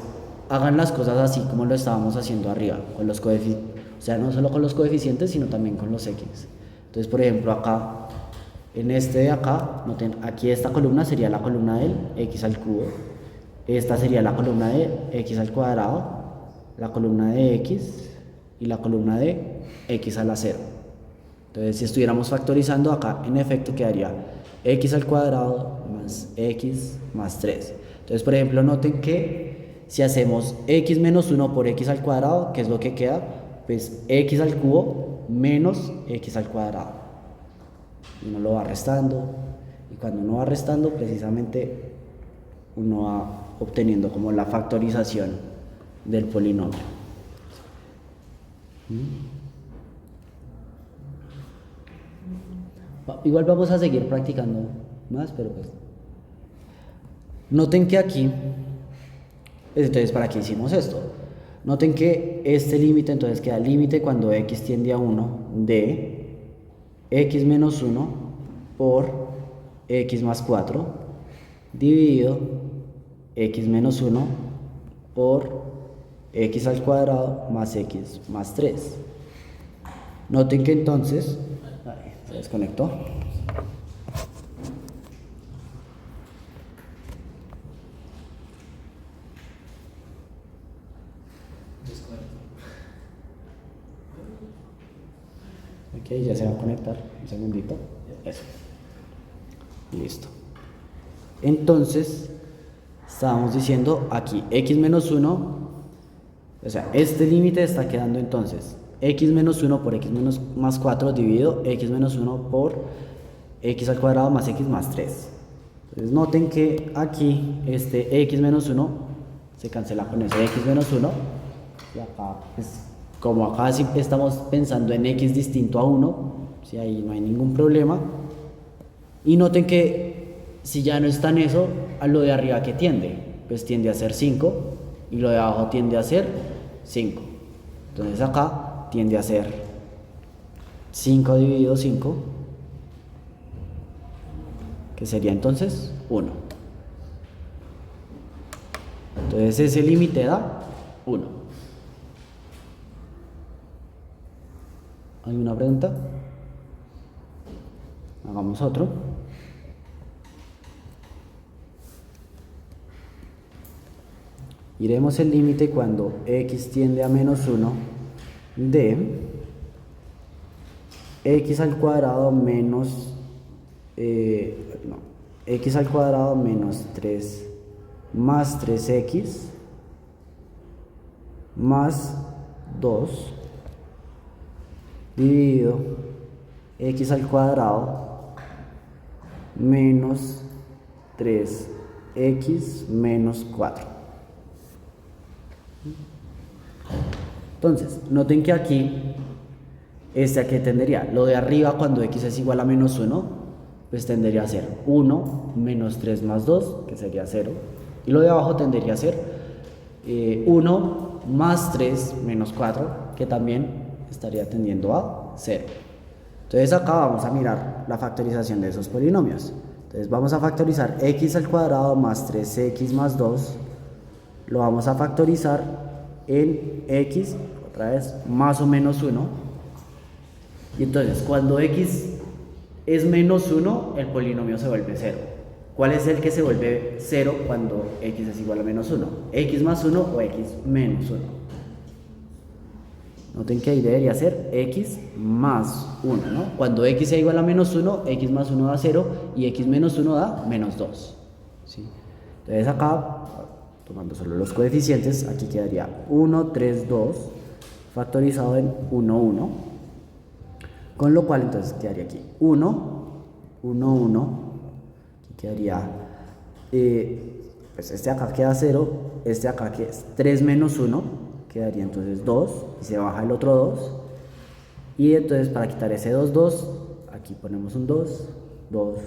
hagan las cosas así como lo estábamos haciendo arriba, con los coeficientes. O sea, no solo con los coeficientes, sino también con los x. Entonces, por ejemplo, acá, en este de acá, noten, aquí esta columna sería la columna del x al cubo. Esta sería la columna de x al cuadrado, la columna de x y la columna de x a la 0. Entonces, si estuviéramos factorizando acá, en efecto quedaría x al cuadrado más x más 3. Entonces, por ejemplo, noten que si hacemos x menos 1 por x al cuadrado, ¿qué es lo que queda? Pues x al cubo menos x al cuadrado. Y uno lo va restando, y cuando uno va restando, precisamente uno va obteniendo como la factorización del polinomio. Igual vamos a seguir practicando más, pero pues noten que aquí, entonces ¿para qué hicimos esto? Noten que este límite entonces queda límite cuando x tiende a 1 de x menos 1 por x más 4 dividido x menos 1 por x al cuadrado más x más 3. Noten que entonces, se desconectó. Ok, ya se va a conectar, un segundito. Eso. Listo. Entonces, estábamos diciendo aquí x menos 1, o sea, este límite está quedando entonces x menos 1 por x menos más 4 dividido x menos 1 por x al cuadrado más x más 3. Entonces noten que aquí este x menos 1 se cancela con ese x menos 1 y acá pues, como acá sí estamos pensando en x distinto a 1, si ahí no hay ningún problema. Y noten que si ya no está en eso, a lo de arriba que tiende, pues tiende a ser 5 y lo de abajo tiende a ser 5. Entonces acá tiende a ser 5 dividido 5, que sería entonces 1. Entonces ese límite da 1. ¿Alguna pregunta? Hagamos otro. Iremos el límite cuando x tiende a menos 1 de x al cuadrado menos x al cuadrado menos 3 más 3x más 2 dividido x al cuadrado menos 3x menos 4. Entonces, noten que aquí, ¿a qué tendería? Lo de arriba cuando x es igual a menos 1, pues tendería a ser 1 menos 3 más 2, que sería 0. Y lo de abajo tendería a ser 1 más 3 menos 4, que también estaría tendiendo a 0. Entonces acá vamos a mirar la factorización de esos polinomios. Entonces vamos a factorizar x al cuadrado más 3x más 2. Lo vamos a factorizar en x, otra vez, más o menos 1. Y entonces cuando x es menos 1, el polinomio se vuelve 0. ¿Cuál es el que se vuelve 0 cuando x es igual a menos 1? ¿X más 1 o x menos 1? Noten que ahí debería ser x más 1, ¿no? Cuando x sea igual a menos 1, x más 1 da 0 y x menos 1 da menos 2. ¿Sí? Entonces acá, tomando solo los coeficientes, aquí quedaría 1, 3, 2, factorizado en 1, 1. Con lo cual entonces quedaría aquí 1, 1, 1. Aquí quedaría, pues este acá queda 0, este acá que es 3 menos 1. Quedaría entonces 2 y se baja el otro 2 y entonces para quitar ese 2, 2 aquí ponemos un 2, 2,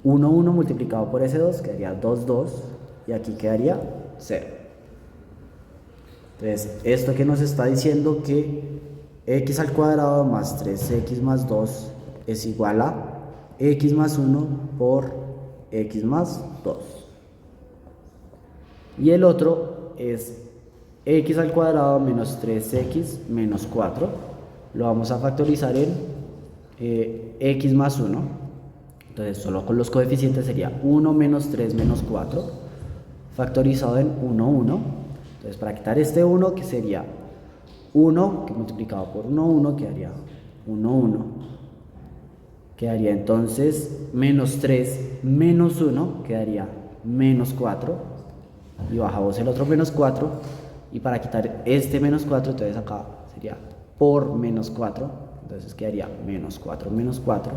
1, 1 multiplicado por ese 2 quedaría 2, 2 y aquí quedaría 0. Entonces esto que nos está diciendo que x al cuadrado más 3x más 2 es igual a x más 1 por x más 2 y el otro es x al cuadrado menos 3x menos 4. Lo vamos a factorizar en x más 1. Entonces solo con los coeficientes sería 1 menos 3 menos 4 factorizado en 1, 1. Entonces para quitar este 1, que sería 1 que multiplicado por 1, 1 quedaría 1, 1. Quedaría entonces menos 3 menos 1 quedaría menos 4. Y bajamos el otro menos 4. Y para quitar este menos 4, entonces acá sería por menos 4. Entonces quedaría menos 4 menos 4.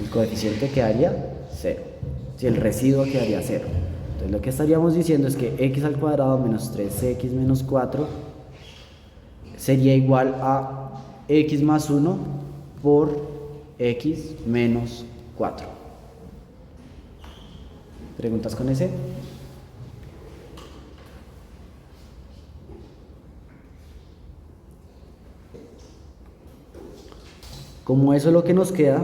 El coeficiente quedaría 0. Si el residuo quedaría 0. Entonces lo que estaríamos diciendo es que x al cuadrado menos 3x menos 4 sería igual a x más 1 por x menos 4. ¿Preguntas con ese? Como eso es lo que nos queda,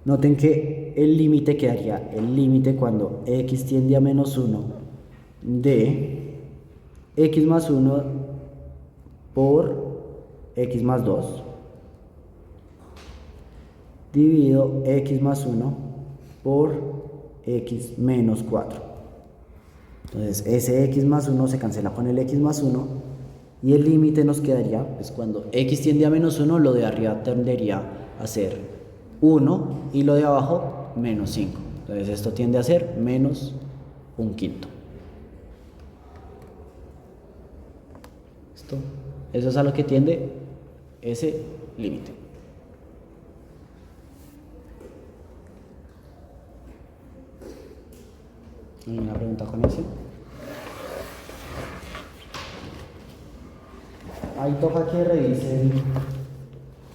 noten que el límite quedaría, el límite cuando x tiende a menos 1 de x más 1 por x más 2 dividido x más 1 por x menos 4. Entonces ese x más 1 se cancela con el x más 1 y el límite nos quedaría, pues cuando x tiende a menos 1, lo de arriba tendería a ser 1 y lo de abajo menos 5. Entonces esto tiende a ser menos 1/5. ¿Listo? Eso es a lo que tiende ese límite. ¿Hay una pregunta con eso? Ahí toca que revisen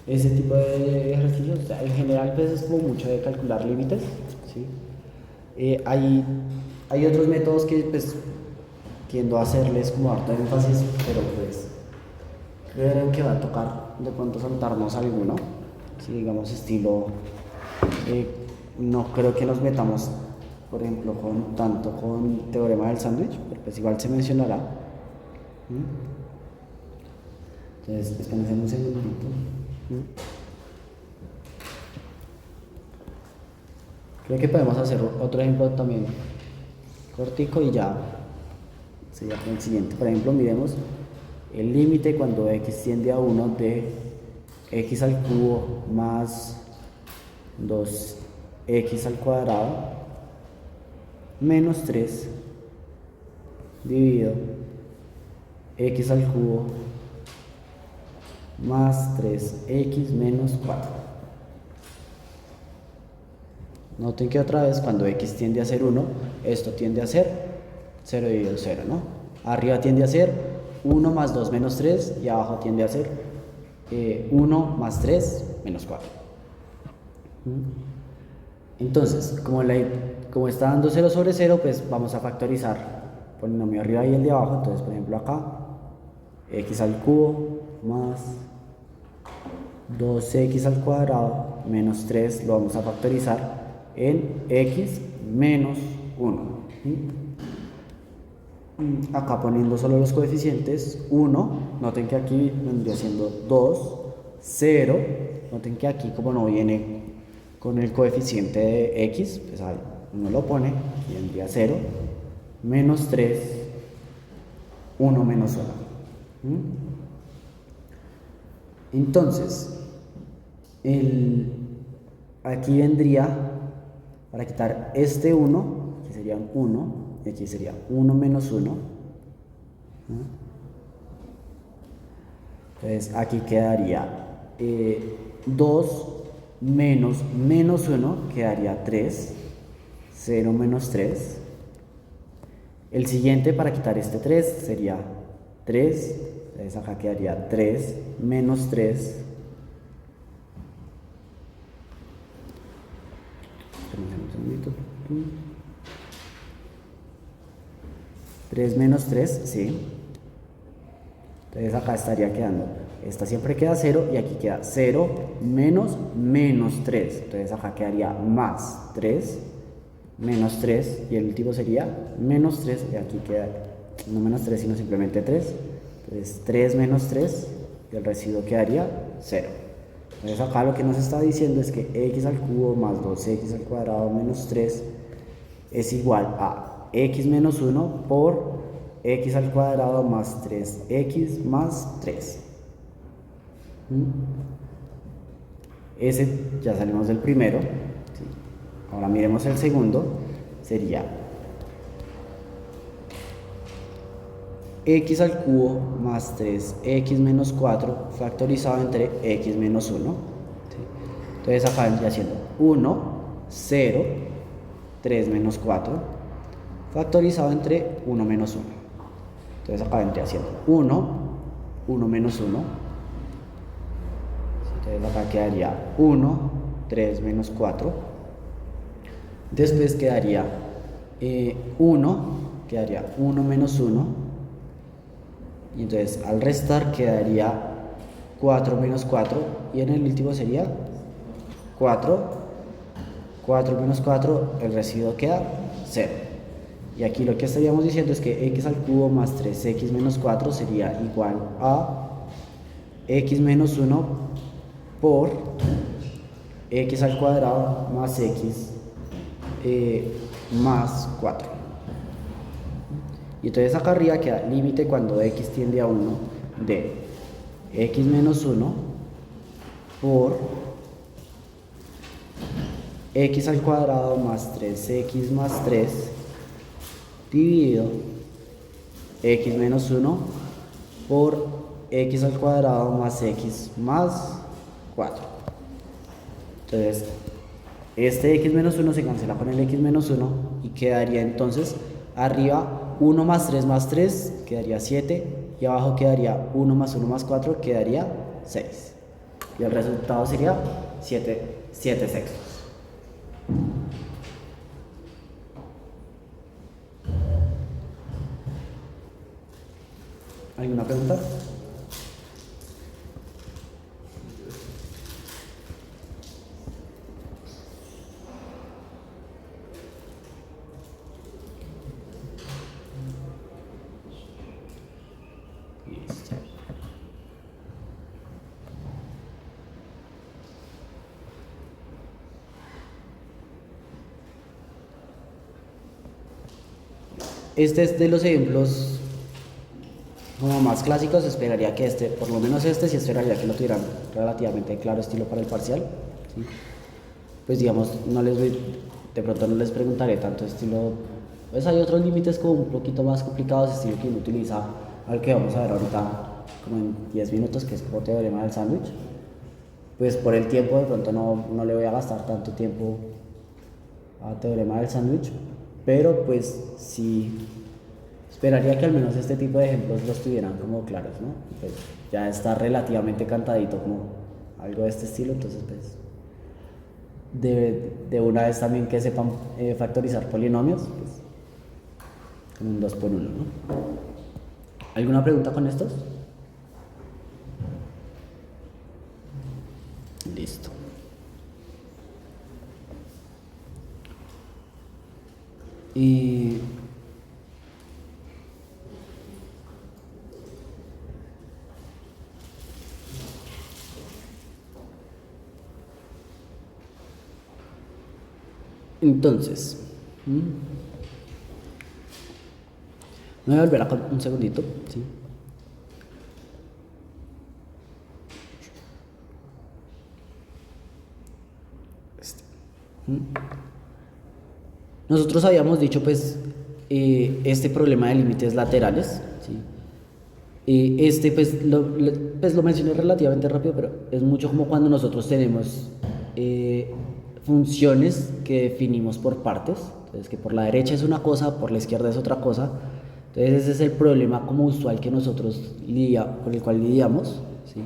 ese tipo de ejercicios. O sea, en general pues es como mucho de calcular límites, ¿sí? Hay otros métodos que pues tiendo a hacerles como harto énfasis, pero pues creo que va a tocar de pronto saltarnos alguno, ¿sí? Digamos estilo, no creo que nos metamos por ejemplo tanto con teorema del sándwich, pero pues igual se mencionará. Entonces, espérense un segundito. Creo que podemos hacer otro ejemplo también cortico y ya sería el siguiente. Por ejemplo, miremos el límite cuando x tiende a 1 de x al cubo más 2x al cuadrado menos 3 dividido x al cubo más 3x menos 4. Noten que otra vez cuando x tiende a ser 1, esto tiende a ser 0 dividido 0, ¿no? Arriba tiende a ser 1 más 2 menos 3 y abajo tiende a ser 1 más 3 menos 4. Entonces, como está dando 0 sobre 0, pues vamos a factorizar polinomio arriba y el de abajo. Entonces, por ejemplo, acá x al cubo más 2x al cuadrado menos 3 lo vamos a factorizar en x menos 1. Acá poniendo solo los coeficientes, 1, noten que aquí vendría siendo 2, 0, noten que aquí como no viene con el coeficiente de x, pues ahí uno lo pone, y vendría 0, menos 3, 1 menos 1. Entonces, aquí vendría, para quitar este 1, que sería un 1, y aquí sería 1 menos 1. Entonces, aquí quedaría 2 menos 1, quedaría 3, 0 menos 3. El siguiente para quitar este 3 sería 3, entonces acá quedaría 3 menos 3. 3 menos 3, sí. Entonces acá estaría quedando, esta siempre queda 0 y aquí queda 0 menos 3. Entonces acá quedaría más 3 menos 3 y el último sería menos 3 y aquí queda no menos 3 sino simplemente 3. Entonces 3 menos 3 y el residuo quedaría 0. Entonces acá lo que nos está diciendo es que x al cubo más 2x al cuadrado menos 3 es igual a x menos 1 por x al cuadrado más 3x más 3. Ese ya salimos del primero. ¿Sí? Ahora miremos el segundo. Sería x al cubo más 3x menos 4 factorizado entre x menos 1. ¿Sí? Entonces acá vendría siendo 1, 0, 3 menos 4 factorizado entre 1 menos 1. Entonces acá vendría siendo 1, 1 menos 1. Entonces acá quedaría 1, 3 menos 4. Después quedaría 1 menos 1. Y entonces al restar quedaría 4 menos 4. Y en el último sería 4. 4 menos 4, el residuo queda 0. Y aquí lo que estaríamos diciendo es que x al cubo más 3x menos 4 sería igual a x menos 1 por x al cuadrado más x más 4. Y entonces acá arriba queda límite cuando x tiende a 1 de x menos 1 por x al cuadrado más 3x más 3 dividido x menos 1 por x al cuadrado más x más 4. Entonces este x menos 1 se cancela con el x menos 1 y quedaría entonces arriba 1 más 3 quedaría 7 y abajo quedaría 1 más 1 más 4 quedaría 6. Y el resultado sería 7 sextos. ¿Alguna pregunta? Listo. Este es de los ejemplos como más clásicos. Esperaría que por lo menos sí esperaría que lo tuvieran relativamente claro estilo para el parcial. ¿Sí? Pues digamos, de pronto no les preguntaré tanto estilo. Pues hay otros límites como un poquito más complicados, estilo que uno utiliza al que vamos a ver ahorita como en 10 minutos, que es como teorema del sándwich. Pues por el tiempo de pronto no le voy a gastar tanto tiempo a teorema del sándwich, pero pues sí esperaría que al menos este tipo de ejemplos los tuvieran como claros, ¿no? Pues ya está relativamente cantadito como algo de este estilo, entonces pues de una vez también que sepan factorizar polinomios, pues como un 2 por 1, ¿no? ¿Alguna pregunta con estos? Listo. Y entonces, me voy a volver acá un segundito, ¿sí? Nosotros habíamos dicho pues este problema de límites laterales, ¿sí? Pues lo mencioné relativamente rápido, pero es mucho como cuando nosotros tenemos funciones que definimos por partes. Entonces que por la derecha es una cosa, por la izquierda es otra cosa. Entonces ese es el problema como usual que nosotros con el cual lidiamos, ¿sí?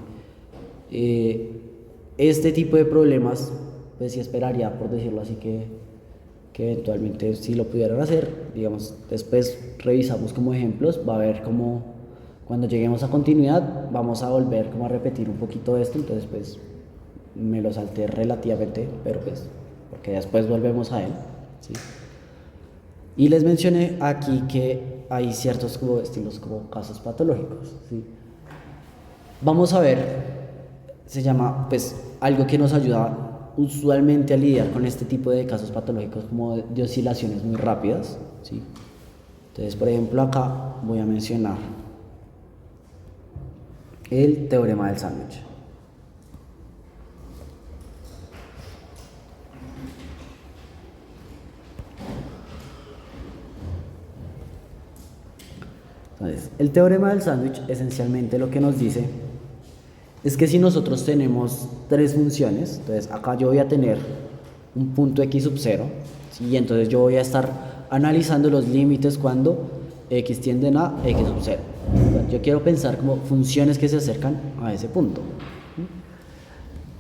Este tipo de problemas pues sí esperaría, por decirlo así, que eventualmente si lo pudieran hacer, digamos, después revisamos como ejemplos, va a ver como cuando lleguemos a continuidad vamos a volver como a repetir un poquito esto, entonces pues me lo salté relativamente, pero pues porque después volvemos a él, ¿sí? Y les mencioné aquí que hay ciertos como estilos como casos patológicos, ¿sí? Vamos a ver, se llama pues algo que nos ayuda usualmente a lidiar con este tipo de casos patológicos como de oscilaciones muy rápidas, ¿sí? Entonces, por ejemplo, acá voy a mencionar el teorema del sándwich. Entonces, el teorema del sándwich esencialmente lo que nos dice es que si nosotros tenemos tres funciones, entonces acá yo voy a tener un punto x sub 0, ¿sí? Y entonces yo voy a estar analizando los límites cuando x tienden a x sub 0. Yo quiero pensar como funciones que se acercan a ese punto.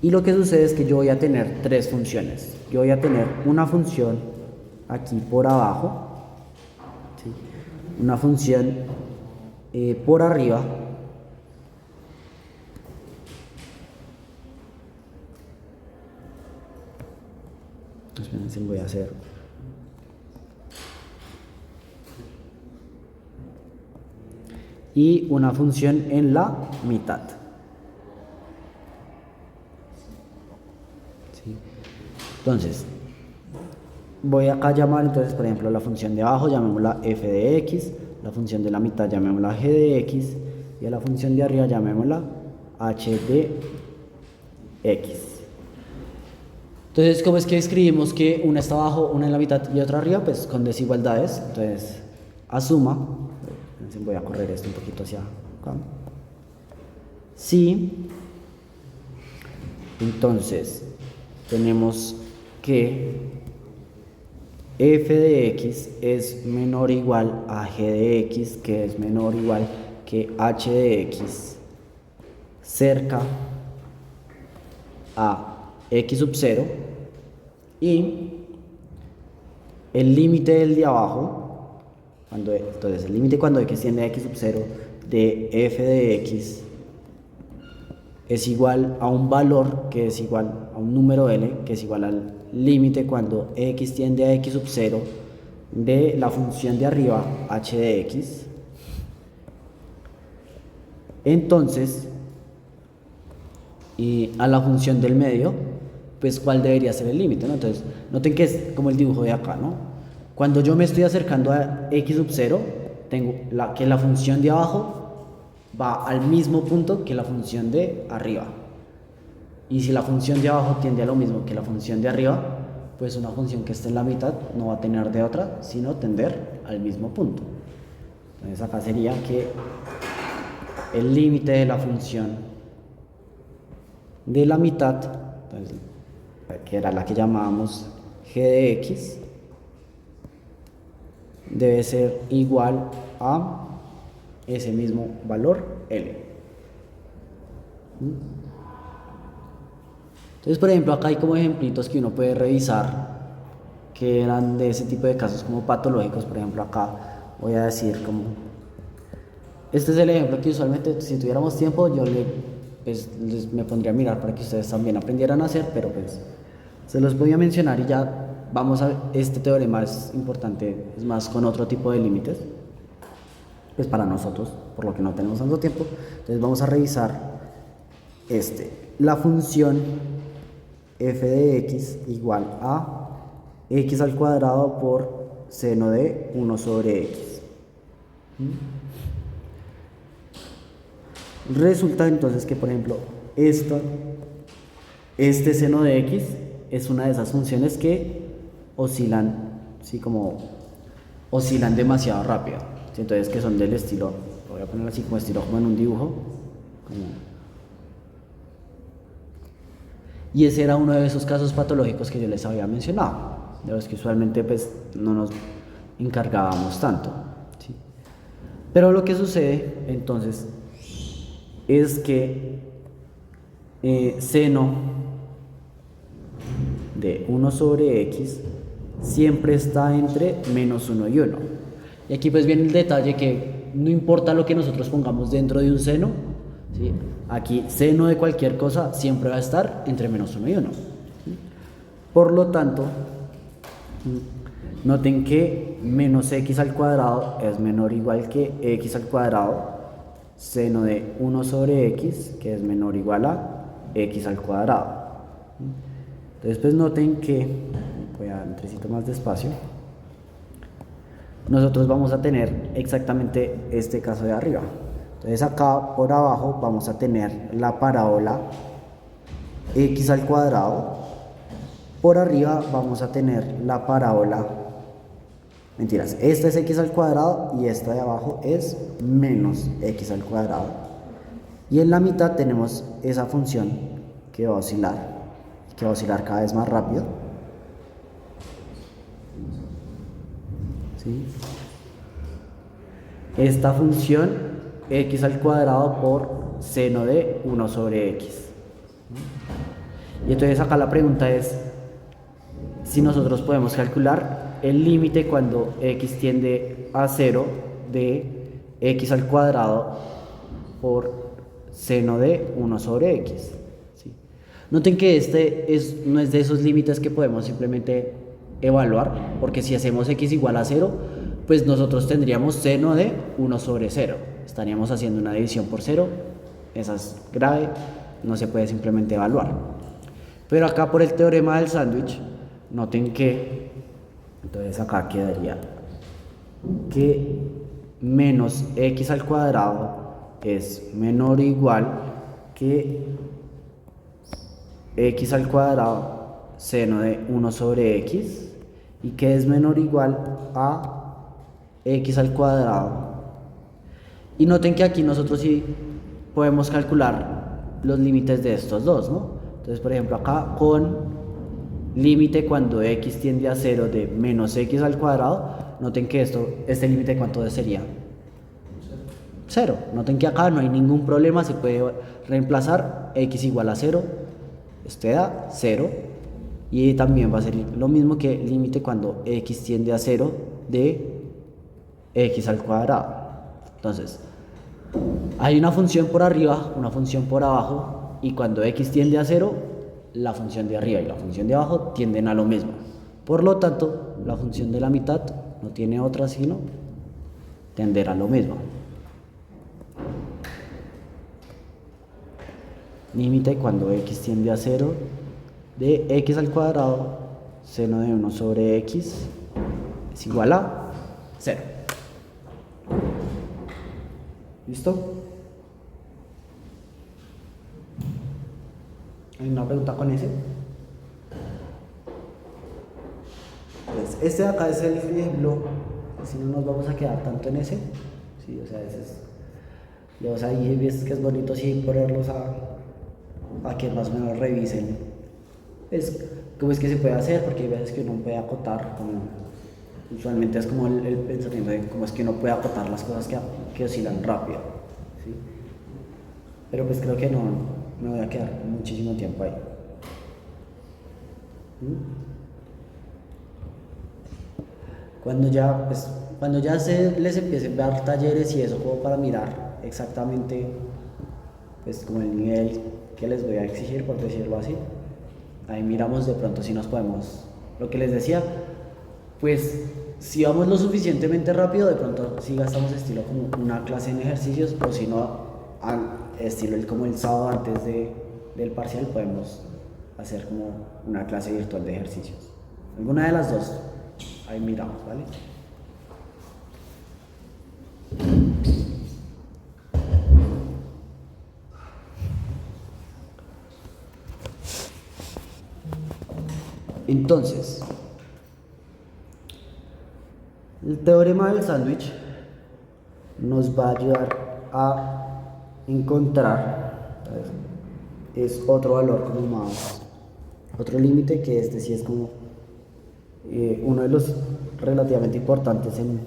Y lo que sucede es que yo voy a tener tres funciones. Yo voy a tener una función aquí por abajo, ¿sí? Una función por arriba, espérense, voy a hacer y una función en la mitad, ¿sí? Entonces voy acá a llamar, entonces por ejemplo la función de abajo llamémosla f de x, la función de la mitad llamémosla g de x y a la función de arriba llamémosla h de x. Entonces, ¿cómo es que escribimos que una está abajo, una en la mitad y otra arriba? Pues con desigualdades. Entonces, asuma, voy a correr esto un poquito hacia acá. Sí, entonces tenemos que f de x es menor o igual a g de x, que es menor o igual que h de x, cerca a x sub 0, y el límite del de abajo, entonces el límite cuando x tiende a x sub 0 de f de x es igual a un valor que es igual a un número n, que es igual al límite cuando x tiende a x sub 0 de la función de arriba h de x. Entonces, y a la función del medio, pues cuál debería ser el límite, ¿no? Entonces, noten que es como el dibujo de acá, ¿no? Cuando yo me estoy acercando a x sub 0, tengo que la función de abajo va al mismo punto que la función de arriba. Y si la función de abajo tiende a lo mismo que la función de arriba, pues una función que esté en la mitad no va a tener de otra, sino tender al mismo punto. Entonces acá sería que el límite de la función de la mitad, entonces, que era la que llamábamos g de x, debe ser igual a ese mismo valor L. Entonces, por ejemplo, acá hay como ejemplitos que uno puede revisar que eran de ese tipo de casos como patológicos. Por ejemplo, acá voy a decir como este es el ejemplo que usualmente si tuviéramos tiempo yo me pondría a mirar para que ustedes también aprendieran a hacer, pero pues se los voy a mencionar y ya vamos a ver. Este teorema es importante, es más con otro tipo de límites, pues para nosotros, por lo que no tenemos tanto tiempo. Entonces vamos a revisar la función f de x igual a x al cuadrado por seno de 1 sobre x. Resulta entonces que, por ejemplo, este seno de x es una de esas funciones que oscilan, ¿sí? Como oscilan demasiado rápido, ¿sí? Entonces que son del estilo, lo voy a poner así como estilo como en un dibujo, y ese era uno de esos casos patológicos que yo les había mencionado, de los que usualmente pues no nos encargábamos tanto, ¿sí? Pero lo que sucede entonces es que seno de 1 sobre x siempre está entre menos 1 y 1. Y aquí pues viene el detalle que no importa lo que nosotros pongamos dentro de un seno, ¿sí? Aquí seno de cualquier cosa siempre va a estar entre menos 1 y 1. ¿Sí? Por lo tanto, Noten que menos x al cuadrado es menor o igual que x al cuadrado seno de 1 sobre x, que es menor o igual a x al cuadrado. Entonces pues noten que, voy a dar un tricito más despacio, nosotros vamos a tener exactamente este caso de arriba. Entonces acá por abajo vamos a tener la parábola x al cuadrado, por arriba vamos a tener la parábola, mentiras, esta es x al cuadrado y esta de abajo es menos x al cuadrado. Y en la mitad tenemos esa función que va a oscilar cada vez más rápido. ¿Sí? Esta función x al cuadrado por seno de 1 sobre x. Y entonces acá la pregunta es si nosotros podemos calcular el límite cuando x tiende a 0 de x al cuadrado por seno de 1 sobre x. ¿Sí? Noten que no es de esos límites que podemos simplemente evaluar, porque si hacemos x igual a 0, pues nosotros tendríamos seno de 1 sobre 0. Estaríamos haciendo una división por 0, esa es grave, no se puede simplemente evaluar. Pero acá por el teorema del sándwich, noten que, entonces acá quedaría que menos x al cuadrado es menor o igual que x al cuadrado seno de 1 sobre x, y que es menor o igual a x al cuadrado. Y noten que aquí nosotros sí podemos calcular los límites de estos dos, ¿no? Entonces, por ejemplo, acá con límite cuando x tiende a 0 de menos x al cuadrado, noten que este límite ¿cuánto sería? 0. Noten que acá no hay ningún problema, se puede reemplazar x igual a 0, este da 0, y también va a ser lo mismo que límite cuando x tiende a 0 de x al cuadrado. Entonces, hay una función por arriba, una función por abajo, y cuando x tiende a 0, la función de arriba y la función de abajo tienden a lo mismo. Por lo tanto, la función de la mitad no tiene otra sino tender a lo mismo. Límite cuando x tiende a 0 de x al cuadrado seno de 1 sobre x es igual a 0. ¿Listo? ¿Hay una pregunta con ese? Pues este de acá es el ejemplo, si no nos vamos a quedar tanto en ese. Sí, o sea, ese es. Los ahí ves que es bonito sí ponerlos a que más o menos revisen. Es cómo es que se puede hacer, porque hay veces que uno puede acotar, usualmente es como el pensamiento de cómo es que uno puede acotar las cosas que oscilan rápido. ¿Sí? Pero pues creo que no me voy a quedar muchísimo tiempo ahí. Cuando ya les empiecen a dar talleres y eso, como para mirar exactamente pues como el nivel que les voy a exigir, por decirlo así, ahí miramos de pronto si nos podemos, lo que les decía, pues si vamos lo suficientemente rápido, de pronto si gastamos estilo como una clase en ejercicios, o si no, estilo como el sábado antes del parcial podemos hacer como una clase virtual de ejercicios. Alguna de las dos, ahí miramos, ¿vale? Entonces, el teorema del sándwich nos va a ayudar a encontrar, es otro valor como más, otro límite, que este sí es como uno de los relativamente importantes en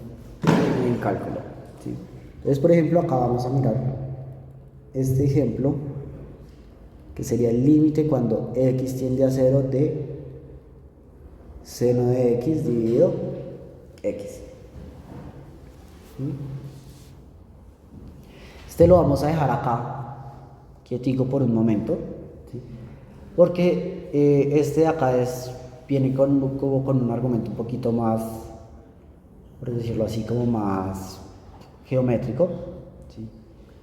cálculo, ¿sí? Entonces, por ejemplo, acá vamos a mirar este ejemplo, que sería el límite cuando x tiende a 0 de seno de x dividido x. Este lo vamos a dejar acá quietico por un momento, ¿sí? Porque este de acá viene con un argumento un poquito más por decirlo así, como más geométrico, ¿sí?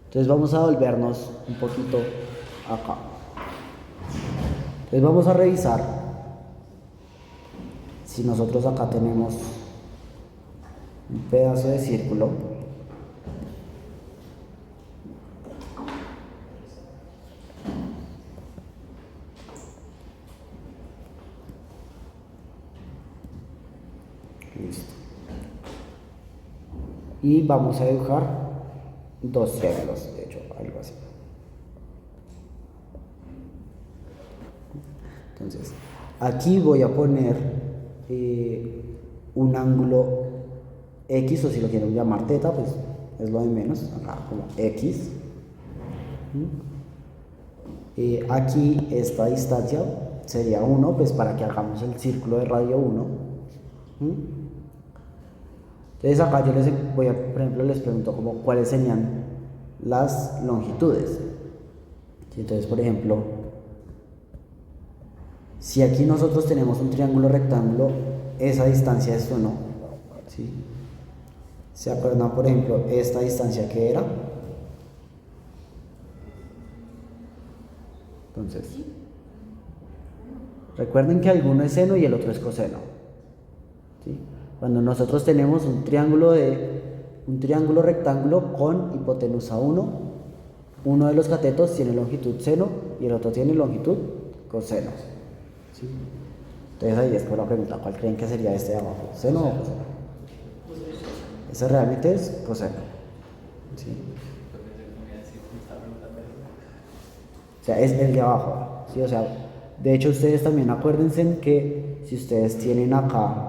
Entonces vamos a volvernos un poquito acá. Entonces vamos a revisar si nosotros acá tenemos un pedazo de círculo. Listo. Y vamos a dibujar dos triángulos, de hecho, algo así. Entonces, aquí voy a poner un ángulo X, o si lo quiero llamar teta, pues es lo de menos, acá como X. Aquí esta distancia sería 1, pues para que hagamos el círculo de radio 1. Entonces acá yo les voy a, por ejemplo, les pregunto como cuáles serían las longitudes. Entonces, por ejemplo, si aquí nosotros tenemos un triángulo rectángulo, esa distancia es 1, ¿sí? ¿Se acuerdan, por ejemplo, esta distancia que era? Entonces, recuerden que alguno es seno y el otro es coseno, ¿sí? Cuando nosotros tenemos un triángulo rectángulo con hipotenusa 1, uno de los catetos tiene longitud seno y el otro tiene longitud coseno, ¿sí? Entonces ahí es por la pregunta, ¿cuál creen que sería este de abajo? ¿Seno o coseno? Ese realmente es coseno, ¿sí? O sea, es el de abajo, ¿sí? O sea, de hecho ustedes también acuérdense que si ustedes tienen acá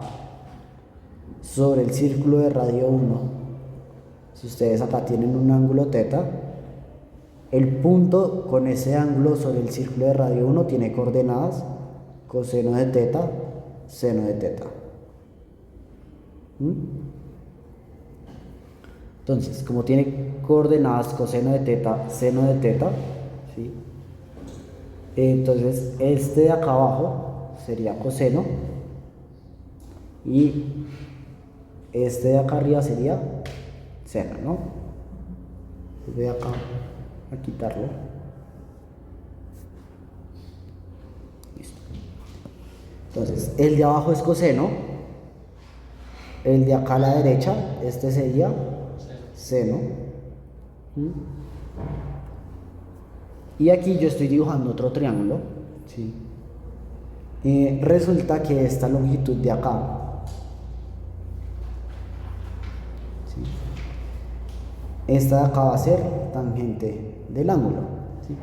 sobre el círculo de radio 1, si ustedes acá tienen un ángulo teta, el punto con ese ángulo sobre el círculo de radio 1 tiene coordenadas coseno de teta, seno de teta. Entonces, como tiene coordenadas coseno de teta, seno de teta, ¿sí? Entonces este de acá abajo sería coseno y este de acá arriba sería seno, ¿no? Voy acá a quitarlo. Listo. Entonces, el de abajo es coseno, el de acá a la derecha, este sería seno. Y aquí yo estoy dibujando otro triángulo, ¿sí? Resulta que esta longitud de acá, ¿sí? Esta de acá va a ser tangente del ángulo, ¿sí?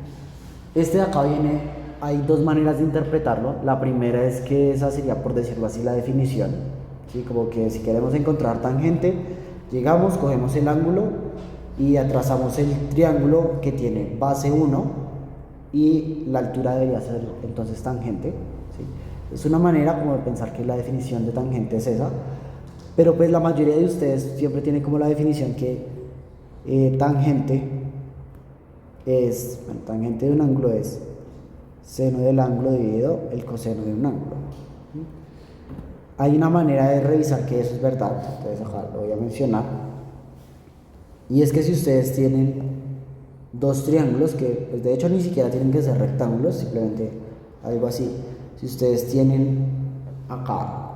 Este de acá viene, hay dos maneras de interpretarlo. La primera es que esa sería, por decirlo así, la definición, ¿sí? Como que si queremos encontrar tangente, llegamos, cogemos el ángulo y trazamos el triángulo que tiene base 1 y la altura debería ser entonces tangente, ¿sí? Es una manera como de pensar que la definición de tangente es esa, pero pues la mayoría de ustedes siempre tiene como la definición que tangente de un ángulo es seno del ángulo dividido el coseno de un ángulo. Hay una manera de revisar que eso es verdad, entonces acá lo voy a mencionar, y es que si ustedes tienen dos triángulos que pues de hecho ni siquiera tienen que ser rectángulos, simplemente algo así. Si ustedes tienen acá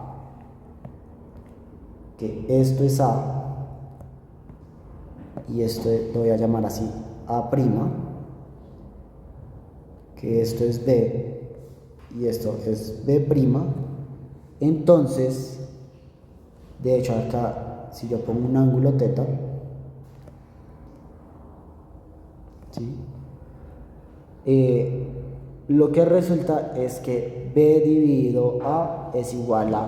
que esto es A y esto lo voy a llamar así A', que esto es B y esto es B', entonces de hecho acá si yo pongo un ángulo teta, ¿sí? Lo que resulta es que B dividido A es igual a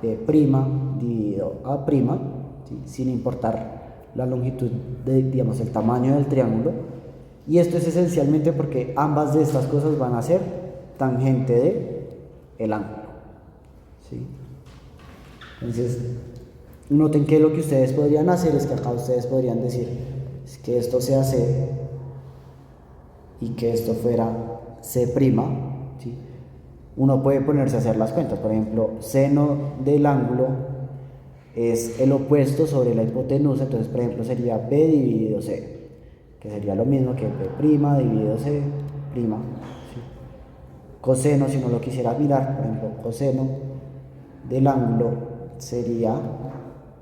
B' dividido A', ¿sí? Sin importar la longitud digamos, el tamaño del triángulo. Y esto es esencialmente porque ambas de estas cosas van a ser tangente de el ángulo, ¿sí? Entonces, noten que lo que ustedes podrían hacer es que acá ustedes podrían decir es que esto sea C y que esto fuera C', ¿sí? Uno puede ponerse a hacer las cuentas, por ejemplo, seno del ángulo es el opuesto sobre la hipotenusa, entonces por ejemplo sería B dividido C, que sería lo mismo que B' dividido C', ¿sí? Coseno, si no lo quisiera mirar, por ejemplo, coseno del ángulo sería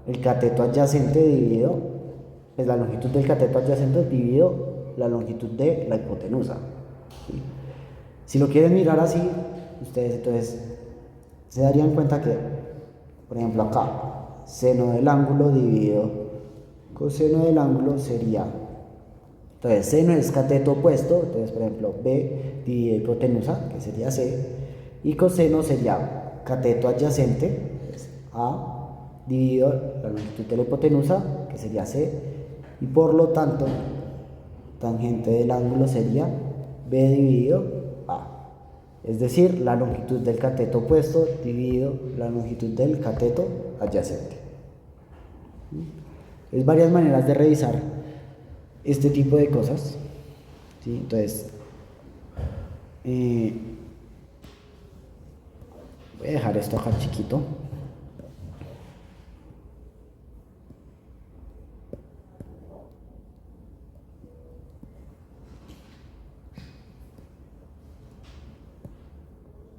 el cateto adyacente dividido, pues la longitud del cateto adyacente dividido la longitud de la hipotenusa, ¿sí? Si lo quieren mirar así, ustedes entonces se darían cuenta que, por ejemplo acá, seno del ángulo dividido coseno del ángulo sería, entonces seno es cateto opuesto, entonces por ejemplo B dividido hipotenusa, que sería C, y coseno sería cateto adyacente, pues A dividido la longitud de la hipotenusa, que sería C, y por lo tanto tangente del ángulo sería B dividido A. Es decir, la longitud del cateto opuesto dividido la longitud del cateto adyacente. Hay varias maneras de revisar este tipo de cosas, ¿sí? Entonces, voy a dejar esto acá chiquito.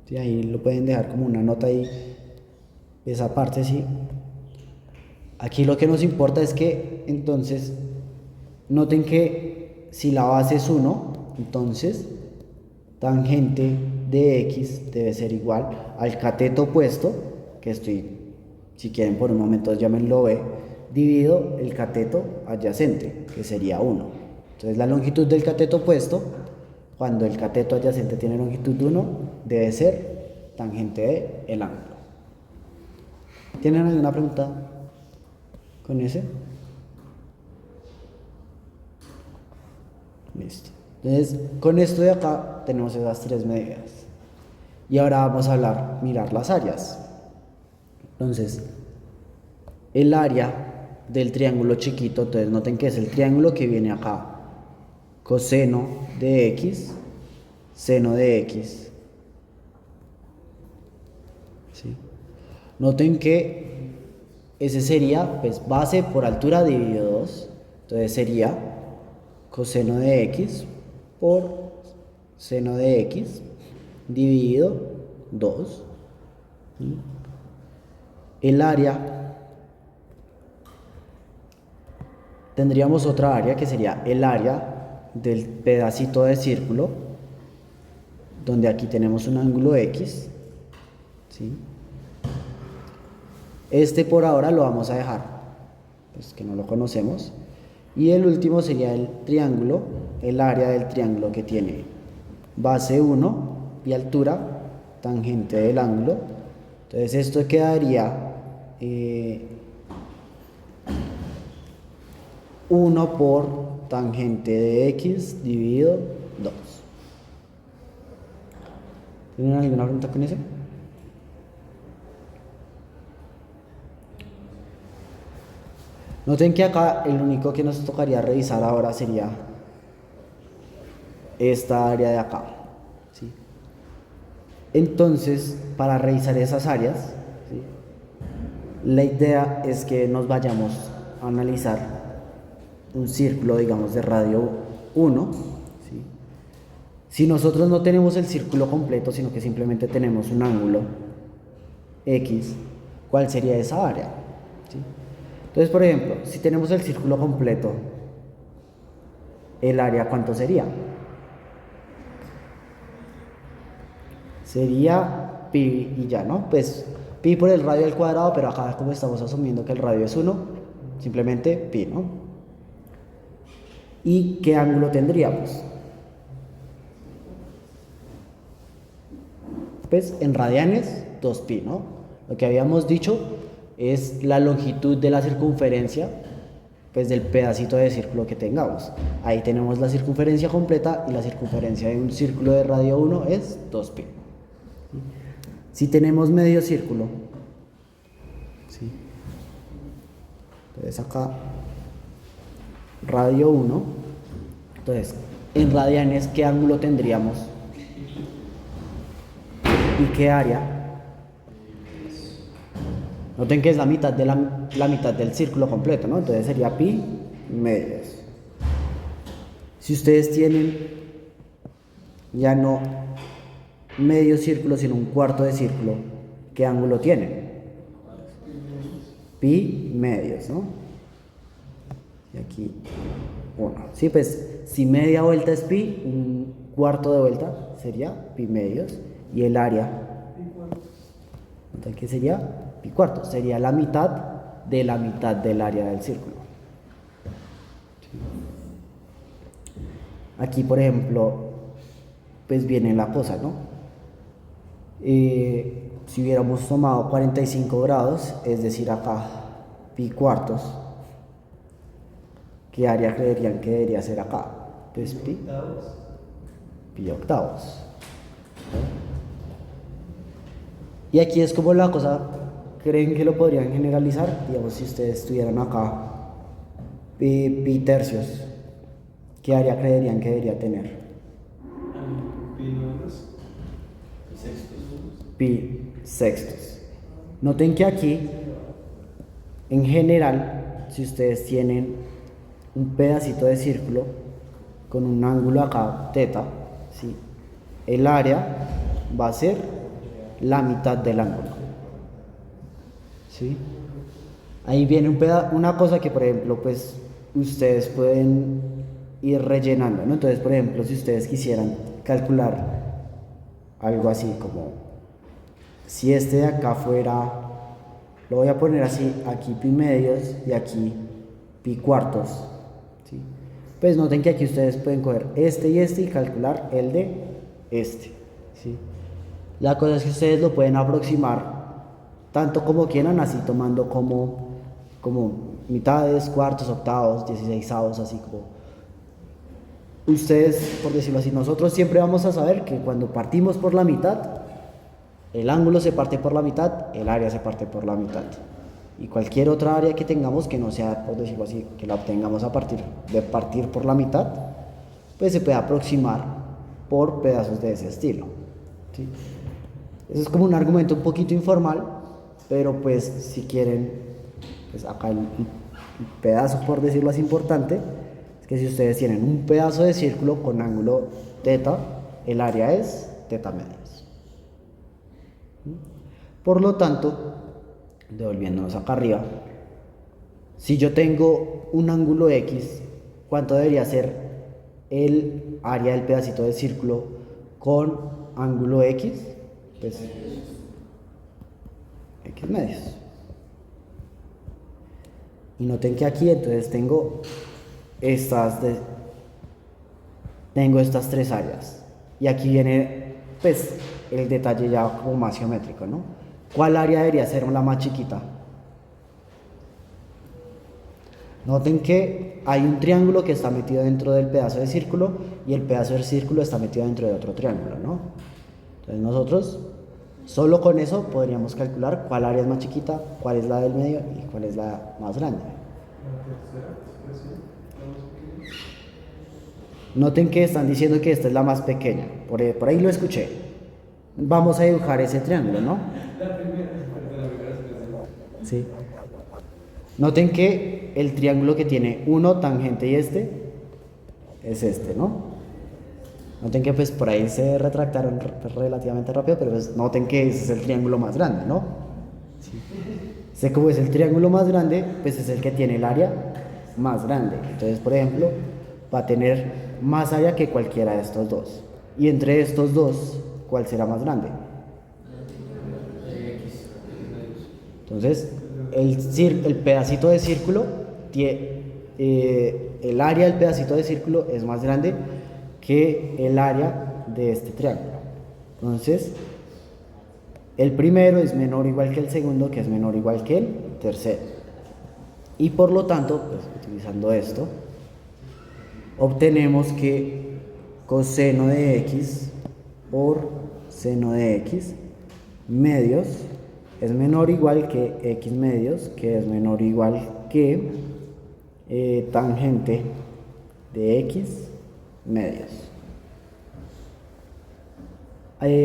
Sí, ahí lo pueden dejar como una nota ahí, esa parte sí. Aquí lo que nos importa es que, entonces, noten que si la base es 1, entonces tangente de x debe ser igual al cateto opuesto, que estoy, si quieren por un momento llámenlo b, dividido el cateto adyacente, que sería 1. Entonces la longitud del cateto opuesto, cuando el cateto adyacente tiene longitud 1, debe ser tangente de el ángulo. ¿Tienen alguna pregunta con ese? Listo. Entonces, con esto de acá tenemos esas tres medidas. Y ahora vamos a mirar las áreas. Entonces, el área del triángulo chiquito, entonces noten que es el triángulo que viene acá. Coseno de x, seno de x. ¿Sí? Noten que ese sería, pues, base por altura dividido 2. Entonces sería coseno de x por seno de x dividido 2. ¿Sí? El área, tendríamos otra área que sería el área del pedacito de círculo, donde aquí tenemos un ángulo x, ¿sí? Este por ahora lo vamos a dejar, pues que no lo conocemos. Y el último sería el triángulo, el área del triángulo que tiene base 1 y altura tangente del ángulo. Entonces esto quedaría 1 por tangente de x dividido 2. ¿Tienen alguna pregunta con eso? Noten que acá el único que nos tocaría revisar ahora sería esta área de acá, ¿sí? Entonces, para revisar esas áreas, ¿sí?, la idea es que nos vayamos a analizar un círculo, digamos, de radio 1, ¿sí? Si nosotros no tenemos el círculo completo, sino que simplemente tenemos un ángulo X, ¿cuál sería esa área? ¿Sí? Entonces, por ejemplo, si tenemos el círculo completo, ¿el área cuánto sería? Sería pi y ya, ¿no? Pues pi por el radio al cuadrado, pero acá como estamos asumiendo que el radio es 1, simplemente pi, ¿no? ¿Y qué ángulo tendríamos? Pues en radianes, 2pi, ¿no? Lo que habíamos dicho es la longitud de la circunferencia, pues del pedacito de círculo que tengamos. Ahí tenemos la circunferencia completa y la circunferencia de un círculo de radio 1 es 2pi. Si tenemos medio círculo, ¿sí?, entonces acá radio 1, entonces en radianes, ¿qué ángulo tendríamos? ¿Y qué área? Noten que es la mitad de la mitad del círculo completo, ¿no? Entonces sería pi medios. Si ustedes tienen ya no medio círculo, sino un cuarto de círculo, ¿qué ángulo tienen? Pi medios, ¿no? Y aquí 1. Sí, pues si media vuelta es pi, un cuarto de vuelta sería pi medios. Y el área, ¿qué sería? Pi cuartos. Sería la mitad del área del círculo. Aquí, por ejemplo, pues viene la cosa, ¿no? Si hubiéramos tomado 45 grados, es decir, acá pi cuartos, ¿qué área creerían que debería ser acá? Pues pi octavos. Y aquí es como la cosa, ¿creen que lo podrían generalizar? Digamos, si ustedes estuvieran acá pi tercios, ¿qué área creerían que debería tener? Pi sextos. Noten que aquí, en general, si ustedes tienen un pedacito de círculo con un ángulo acá, teta, ¿sí? El área va a ser la mitad del ángulo. ¿Sí? Ahí viene una cosa que, por ejemplo, pues ustedes pueden ir rellenando, ¿no? Entonces, por ejemplo, si ustedes quisieran calcular algo así como si este de acá fuera, lo voy a poner así, aquí pi medios y aquí pi cuartos, ¿sí? Pues noten que aquí ustedes pueden coger este y calcular el de este, ¿sí? La cosa es que ustedes lo pueden aproximar tanto como quieran, así tomando como mitades, cuartos, octavos, 16avos, así como ustedes, por decirlo así. Nosotros siempre vamos a saber que cuando partimos por la mitad, el ángulo se parte por la mitad, el área se parte por la mitad. Y cualquier otra área que tengamos que no sea, por decirlo así, que la obtengamos a partir por la mitad, pues se puede aproximar por pedazos de ese estilo, ¿sí? Eso es como un argumento un poquito informal, pero pues si quieren, pues acá el pedazo, por decirlo así, importante, es que si ustedes tienen un pedazo de círculo con ángulo teta, el área es teta medios. Por lo tanto, devolviéndonos acá arriba, si yo tengo un ángulo X, ¿cuánto debería ser el área del pedacito de círculo con ángulo X? Pues X medios. Y noten que aquí entonces tengo estas tres áreas. Y aquí viene pues el detalle ya como más geométrico, ¿no? ¿Cuál área debería ser la más chiquita? Noten que hay un triángulo que está metido dentro del pedazo de círculo y el pedazo del círculo está metido dentro de otro triángulo, ¿no? Entonces nosotros solo con eso podríamos calcular cuál área es más chiquita, cuál es la del medio y cuál es la más grande. Noten que están diciendo que esta es la más pequeña, por ahí lo escuché. Vamos a dibujar ese triángulo, ¿no? Sí. Noten que el triángulo que tiene uno tangente y este es este, ¿no? Noten que pues por ahí se retractaron relativamente rápido, pero pues noten que ese es el triángulo más grande, ¿no? Sí. Sé como es el triángulo más grande, pues es el que tiene el área más grande. Entonces, por ejemplo, va a tener más área que cualquiera de estos dos. Y entre estos dos, ¿cuál será más grande? Entonces, el pedacito de círculo, el área del pedacito de círculo es más grande que el área de este triángulo. Entonces, el primero es menor o igual que el segundo, que es menor o igual que el tercero. Y por lo tanto, pues, utilizando esto, obtenemos que coseno de x por seno de x medios es menor o igual que x medios, que es menor o igual que tangente de x medios.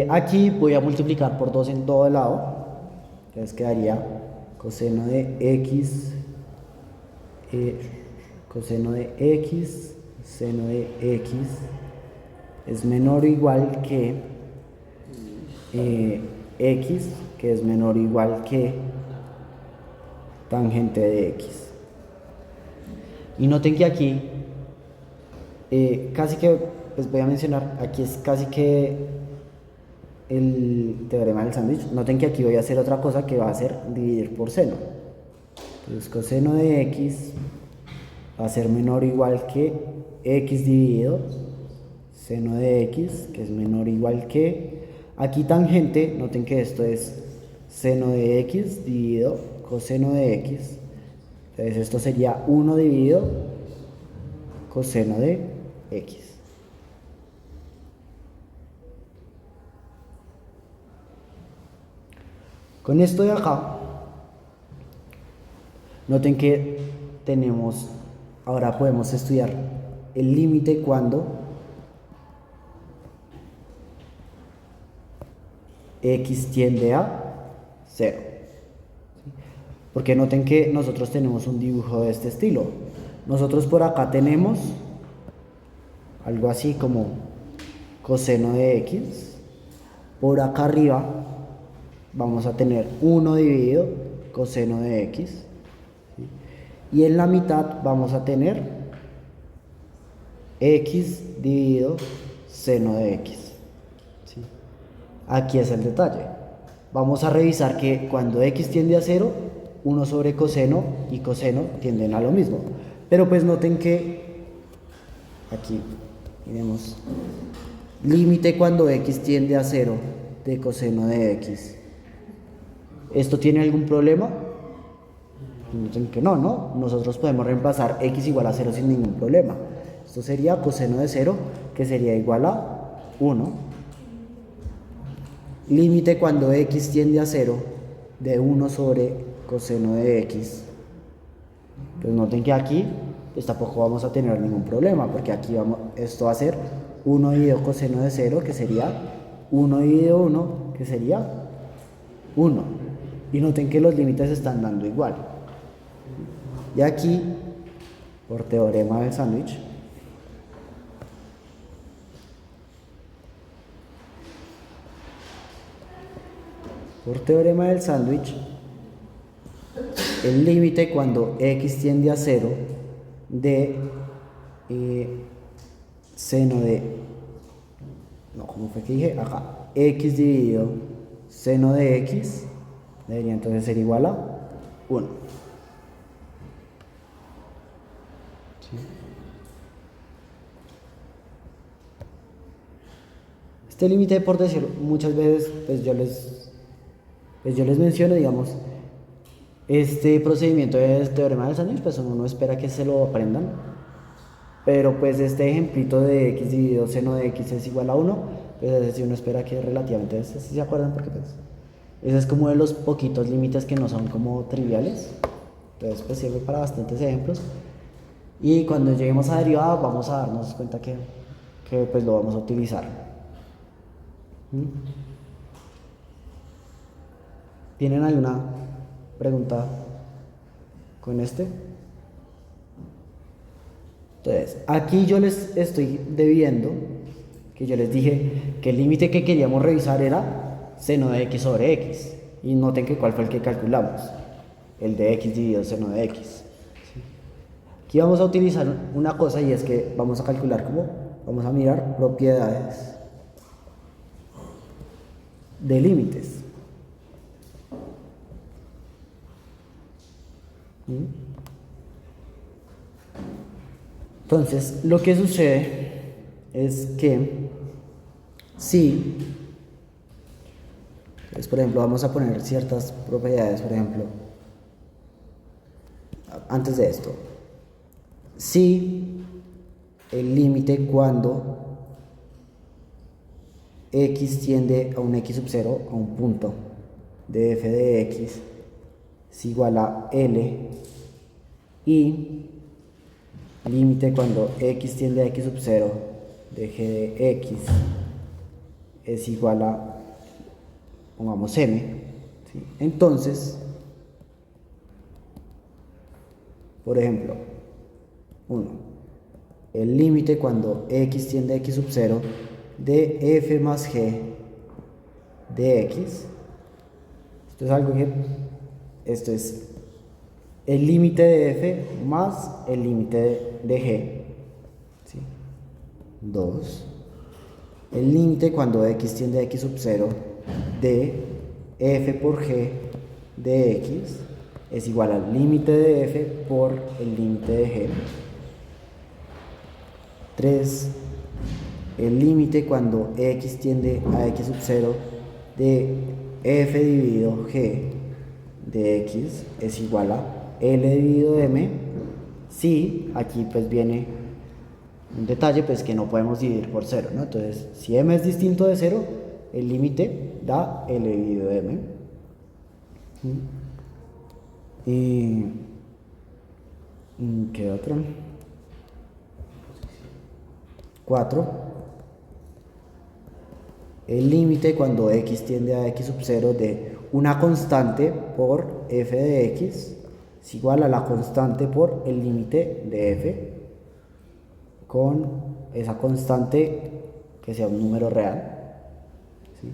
Aquí voy a multiplicar por 2 en todo el lado, entonces quedaría coseno de x, coseno de x, seno de x es menor o igual que x, que es menor o igual que tangente de x. Y noten que aquí casi que, pues voy a mencionar, aquí es casi que el teorema del sándwich. Noten que aquí voy a hacer otra cosa que va a ser dividir por seno. Entonces coseno de x va a ser menor o igual que x dividido seno de x, que es menor o igual que, aquí tangente, noten que esto es seno de x dividido coseno de x. Entonces esto sería 1 dividido coseno de x. Con esto de acá, noten que tenemos, ahora podemos estudiar el límite cuando x tiende a 0. Porque noten que nosotros tenemos un dibujo de este estilo. Nosotros por acá tenemos algo así como coseno de x. Por acá arriba vamos a tener 1 dividido coseno de x. Y en la mitad vamos a tener x dividido seno de x. ¿Sí? Aquí es el detalle. Vamos a revisar que cuando x tiende a 0, 1 sobre coseno y coseno tienden a lo mismo. Pero pues noten que aquí, miremos, límite cuando x tiende a 0 de coseno de x. ¿Esto tiene algún problema? Noten que no, ¿no? Nosotros podemos reemplazar x igual a 0 sin ningún problema. Esto sería coseno de 0, que sería igual a 1. Límite cuando x tiende a 0 de 1 sobre coseno de x. Pues noten que aquí pues tampoco vamos a tener ningún problema, porque aquí esto va a ser 1 dividido coseno de 0, que sería 1 dividido 1, que sería 1. Y noten que los límites están dando igual. Y aquí, por teorema del sándwich, el límite cuando x tiende a 0 de seno de, no, ¿cómo fue que dije? Acá, x dividido seno de x debería entonces ser igual a 1. ¿Sí? Este límite, por decirlo, muchas veces pues yo les menciono, digamos, este procedimiento de teorema del sándwich, pues uno no espera que se lo aprendan, pero pues este ejemplito de x dividido seno de x es igual a 1, pues ese sí uno espera que relativamente, si se acuerdan, porque pues ese es como de los poquitos límites que no son como triviales, entonces pues sirve para bastantes ejemplos, y cuando lleguemos a derivada vamos a darnos cuenta que pues lo vamos a utilizar. ¿Tienen alguna pregunta con este? Entonces, aquí yo les estoy debiendo, que yo les dije que el límite que queríamos revisar era seno de x sobre x. Y noten que cuál fue el que calculamos, el de x dividido seno de x. Aquí vamos a utilizar una cosa, y es que vamos a calcular vamos a mirar propiedades de límites. Entonces, lo que sucede es que si, pues, por ejemplo, vamos a poner ciertas propiedades, por ejemplo, antes de esto, si el límite cuando x tiende a un x sub 0, a un punto de f de x, es igual a L, y límite cuando x tiende a x sub 0 de g de x es igual a, pongamos m, ¿sí? Entonces Por ejemplo, 1. El límite cuando x tiende a x sub 0 de f más g de x. Esto es el límite de f más el límite de g. ¿Sí? 2. El límite cuando x tiende a x sub 0 de f por g de x es igual al límite de f por el límite de g. 3. El límite cuando x tiende a x sub 0 de f dividido g de x es igual a L dividido M. Si aquí pues viene un detalle, pues que no podemos dividir por 0, ¿no? Entonces, si M es distinto de 0, el límite da L dividido M. Y ¿qué otro? 4. El límite cuando x tiende a x sub 0 de una constante por f de x es igual a la constante por el límite de f con esa constante que sea un número real. ¿Sí?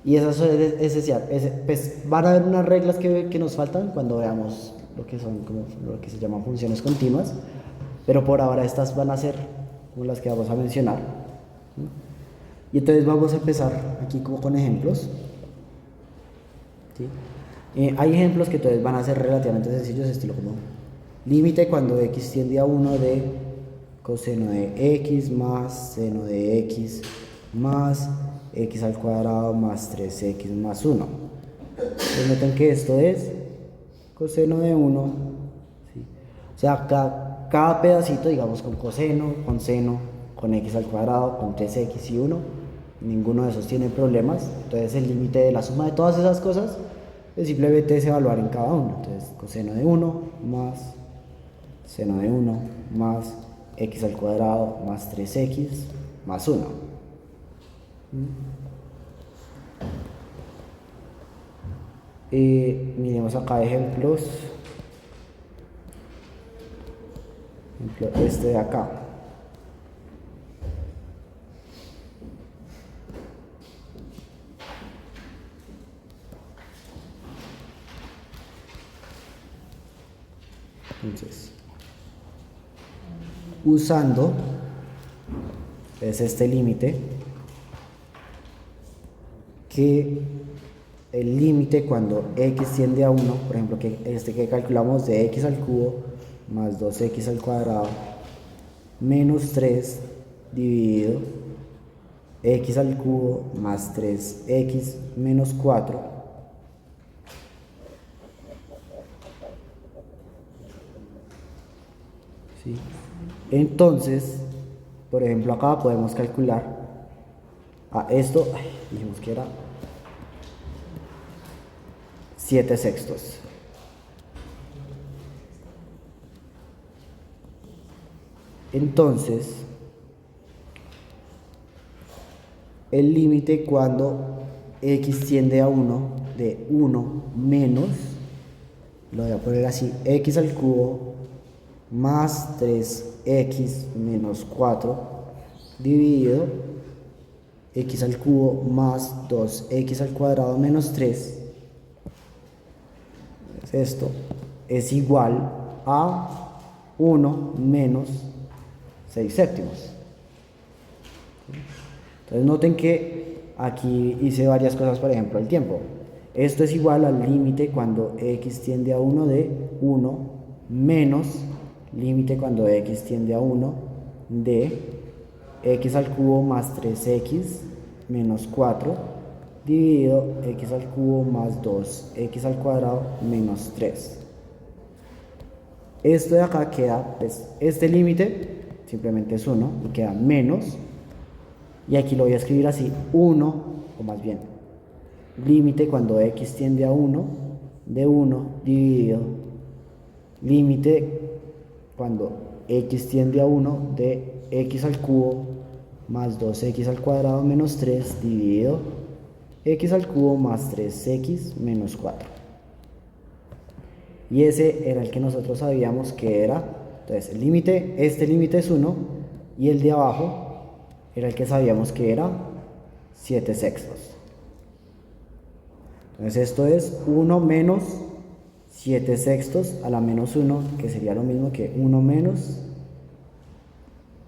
Y eso es esencial. Pues van a haber unas reglas que nos faltan cuando veamos lo que son como lo que se llaman funciones continuas, pero por ahora estas van a ser como las que vamos a mencionar. ¿Sí? Y entonces vamos a empezar aquí como con ejemplos. ¿Sí? Hay ejemplos que entonces van a ser relativamente sencillos, estilo como límite cuando x tiende a 1 de coseno de x más seno de x más x al cuadrado más 3x más 1. Entonces noten que esto es coseno de 1. ¿Sí? O sea, cada pedacito, digamos, con coseno, con seno, con x al cuadrado, con 3x y 1, ninguno de esos tiene problemas. Entonces el límite de la suma de todas esas cosas pues simplemente es evaluar en cada uno. Entonces coseno de 1 más seno de 1 más x al cuadrado más 3x más 1. Miremos acá ejemplos. Ejemplo, este de acá. Entonces, usando es este límite, que el límite cuando x tiende a 1, por ejemplo, que este que calculamos de x al cubo más 2x al cuadrado menos 3 dividido x al cubo más 3x menos 4 ¿sí? Entonces, por ejemplo, acá podemos calcular esto, dijimos que era 7/6. Entonces, el límite cuando x tiende a 1 de 1 menos, lo voy a poner así, x al cubo más 3x menos 4 dividido x al cubo más 2x al cuadrado menos 3. Esto es igual a 1 menos 6/7. Entonces noten que aquí hice varias cosas, por ejemplo, el tiempo. Esto es igual al límite cuando x tiende a 1 de 1 menos límite cuando x tiende a 1 de x al cubo más 3x menos 4 dividido x al cubo más 2x al cuadrado menos 3. Esto de acá queda, pues, este límite simplemente es 1 y queda menos, y aquí lo voy a escribir así, 1, o más bien, límite cuando x tiende a 1 de 1 dividido límite cuando x tiende a 1 de x al cubo más 2x al cuadrado menos 3 dividido x al cubo más 3x menos 4. Y ese era el que nosotros sabíamos que era. Entonces, el límite, este límite es 1 y el de abajo era el que sabíamos que era 7 sextos. Entonces, esto es 1 menos 7 sextos a la menos 1, que sería lo mismo que 1 menos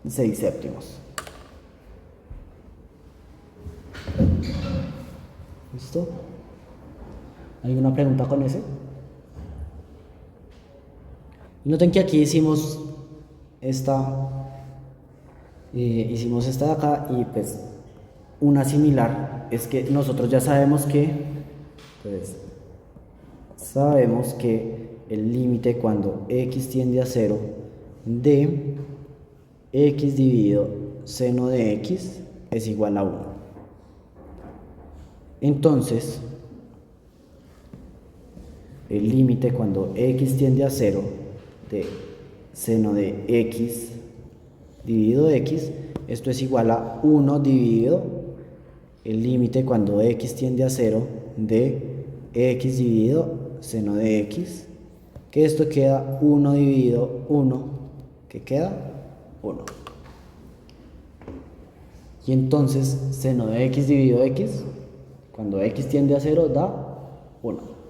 6 séptimos. ¿Listo? ¿Alguna pregunta con ese? Noten que aquí hicimos esta de acá y pues una similar es que nosotros ya sabemos que el límite cuando x tiende a 0 de x dividido seno de x es igual a 1. Entonces, el límite cuando x tiende a 0 de seno de x dividido x, esto es igual a 1 dividido el límite cuando x tiende a 0 de x dividido seno de x, que esto queda 1 dividido 1, que queda 1. Y entonces seno de x dividido x, cuando x tiende a 0, da 1.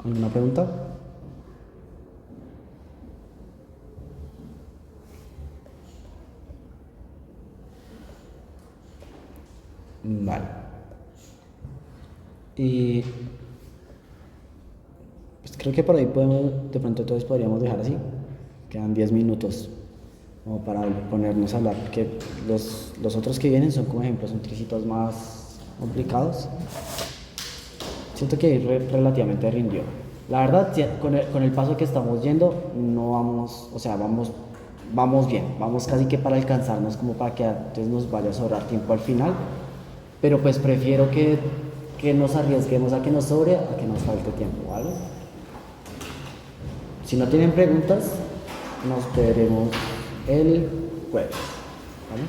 ¿Alguna pregunta? Vale. Y pues creo que por ahí podemos, de pronto entonces podríamos dejar así. Quedan 10 minutos como para ponernos a hablar, porque los otros que vienen son como ejemplos, son tricitos más complicados. Siento que relativamente rindió. La verdad, con el paso que estamos yendo, no vamos, o sea, vamos bien, vamos casi que para alcanzarnos, como para que antes nos vaya a sobrar tiempo al final. Pero pues prefiero que nos arriesguemos a que nos sobre, a que nos falte tiempo, ¿vale? Si no tienen preguntas, nos veremos el jueves, ¿vale?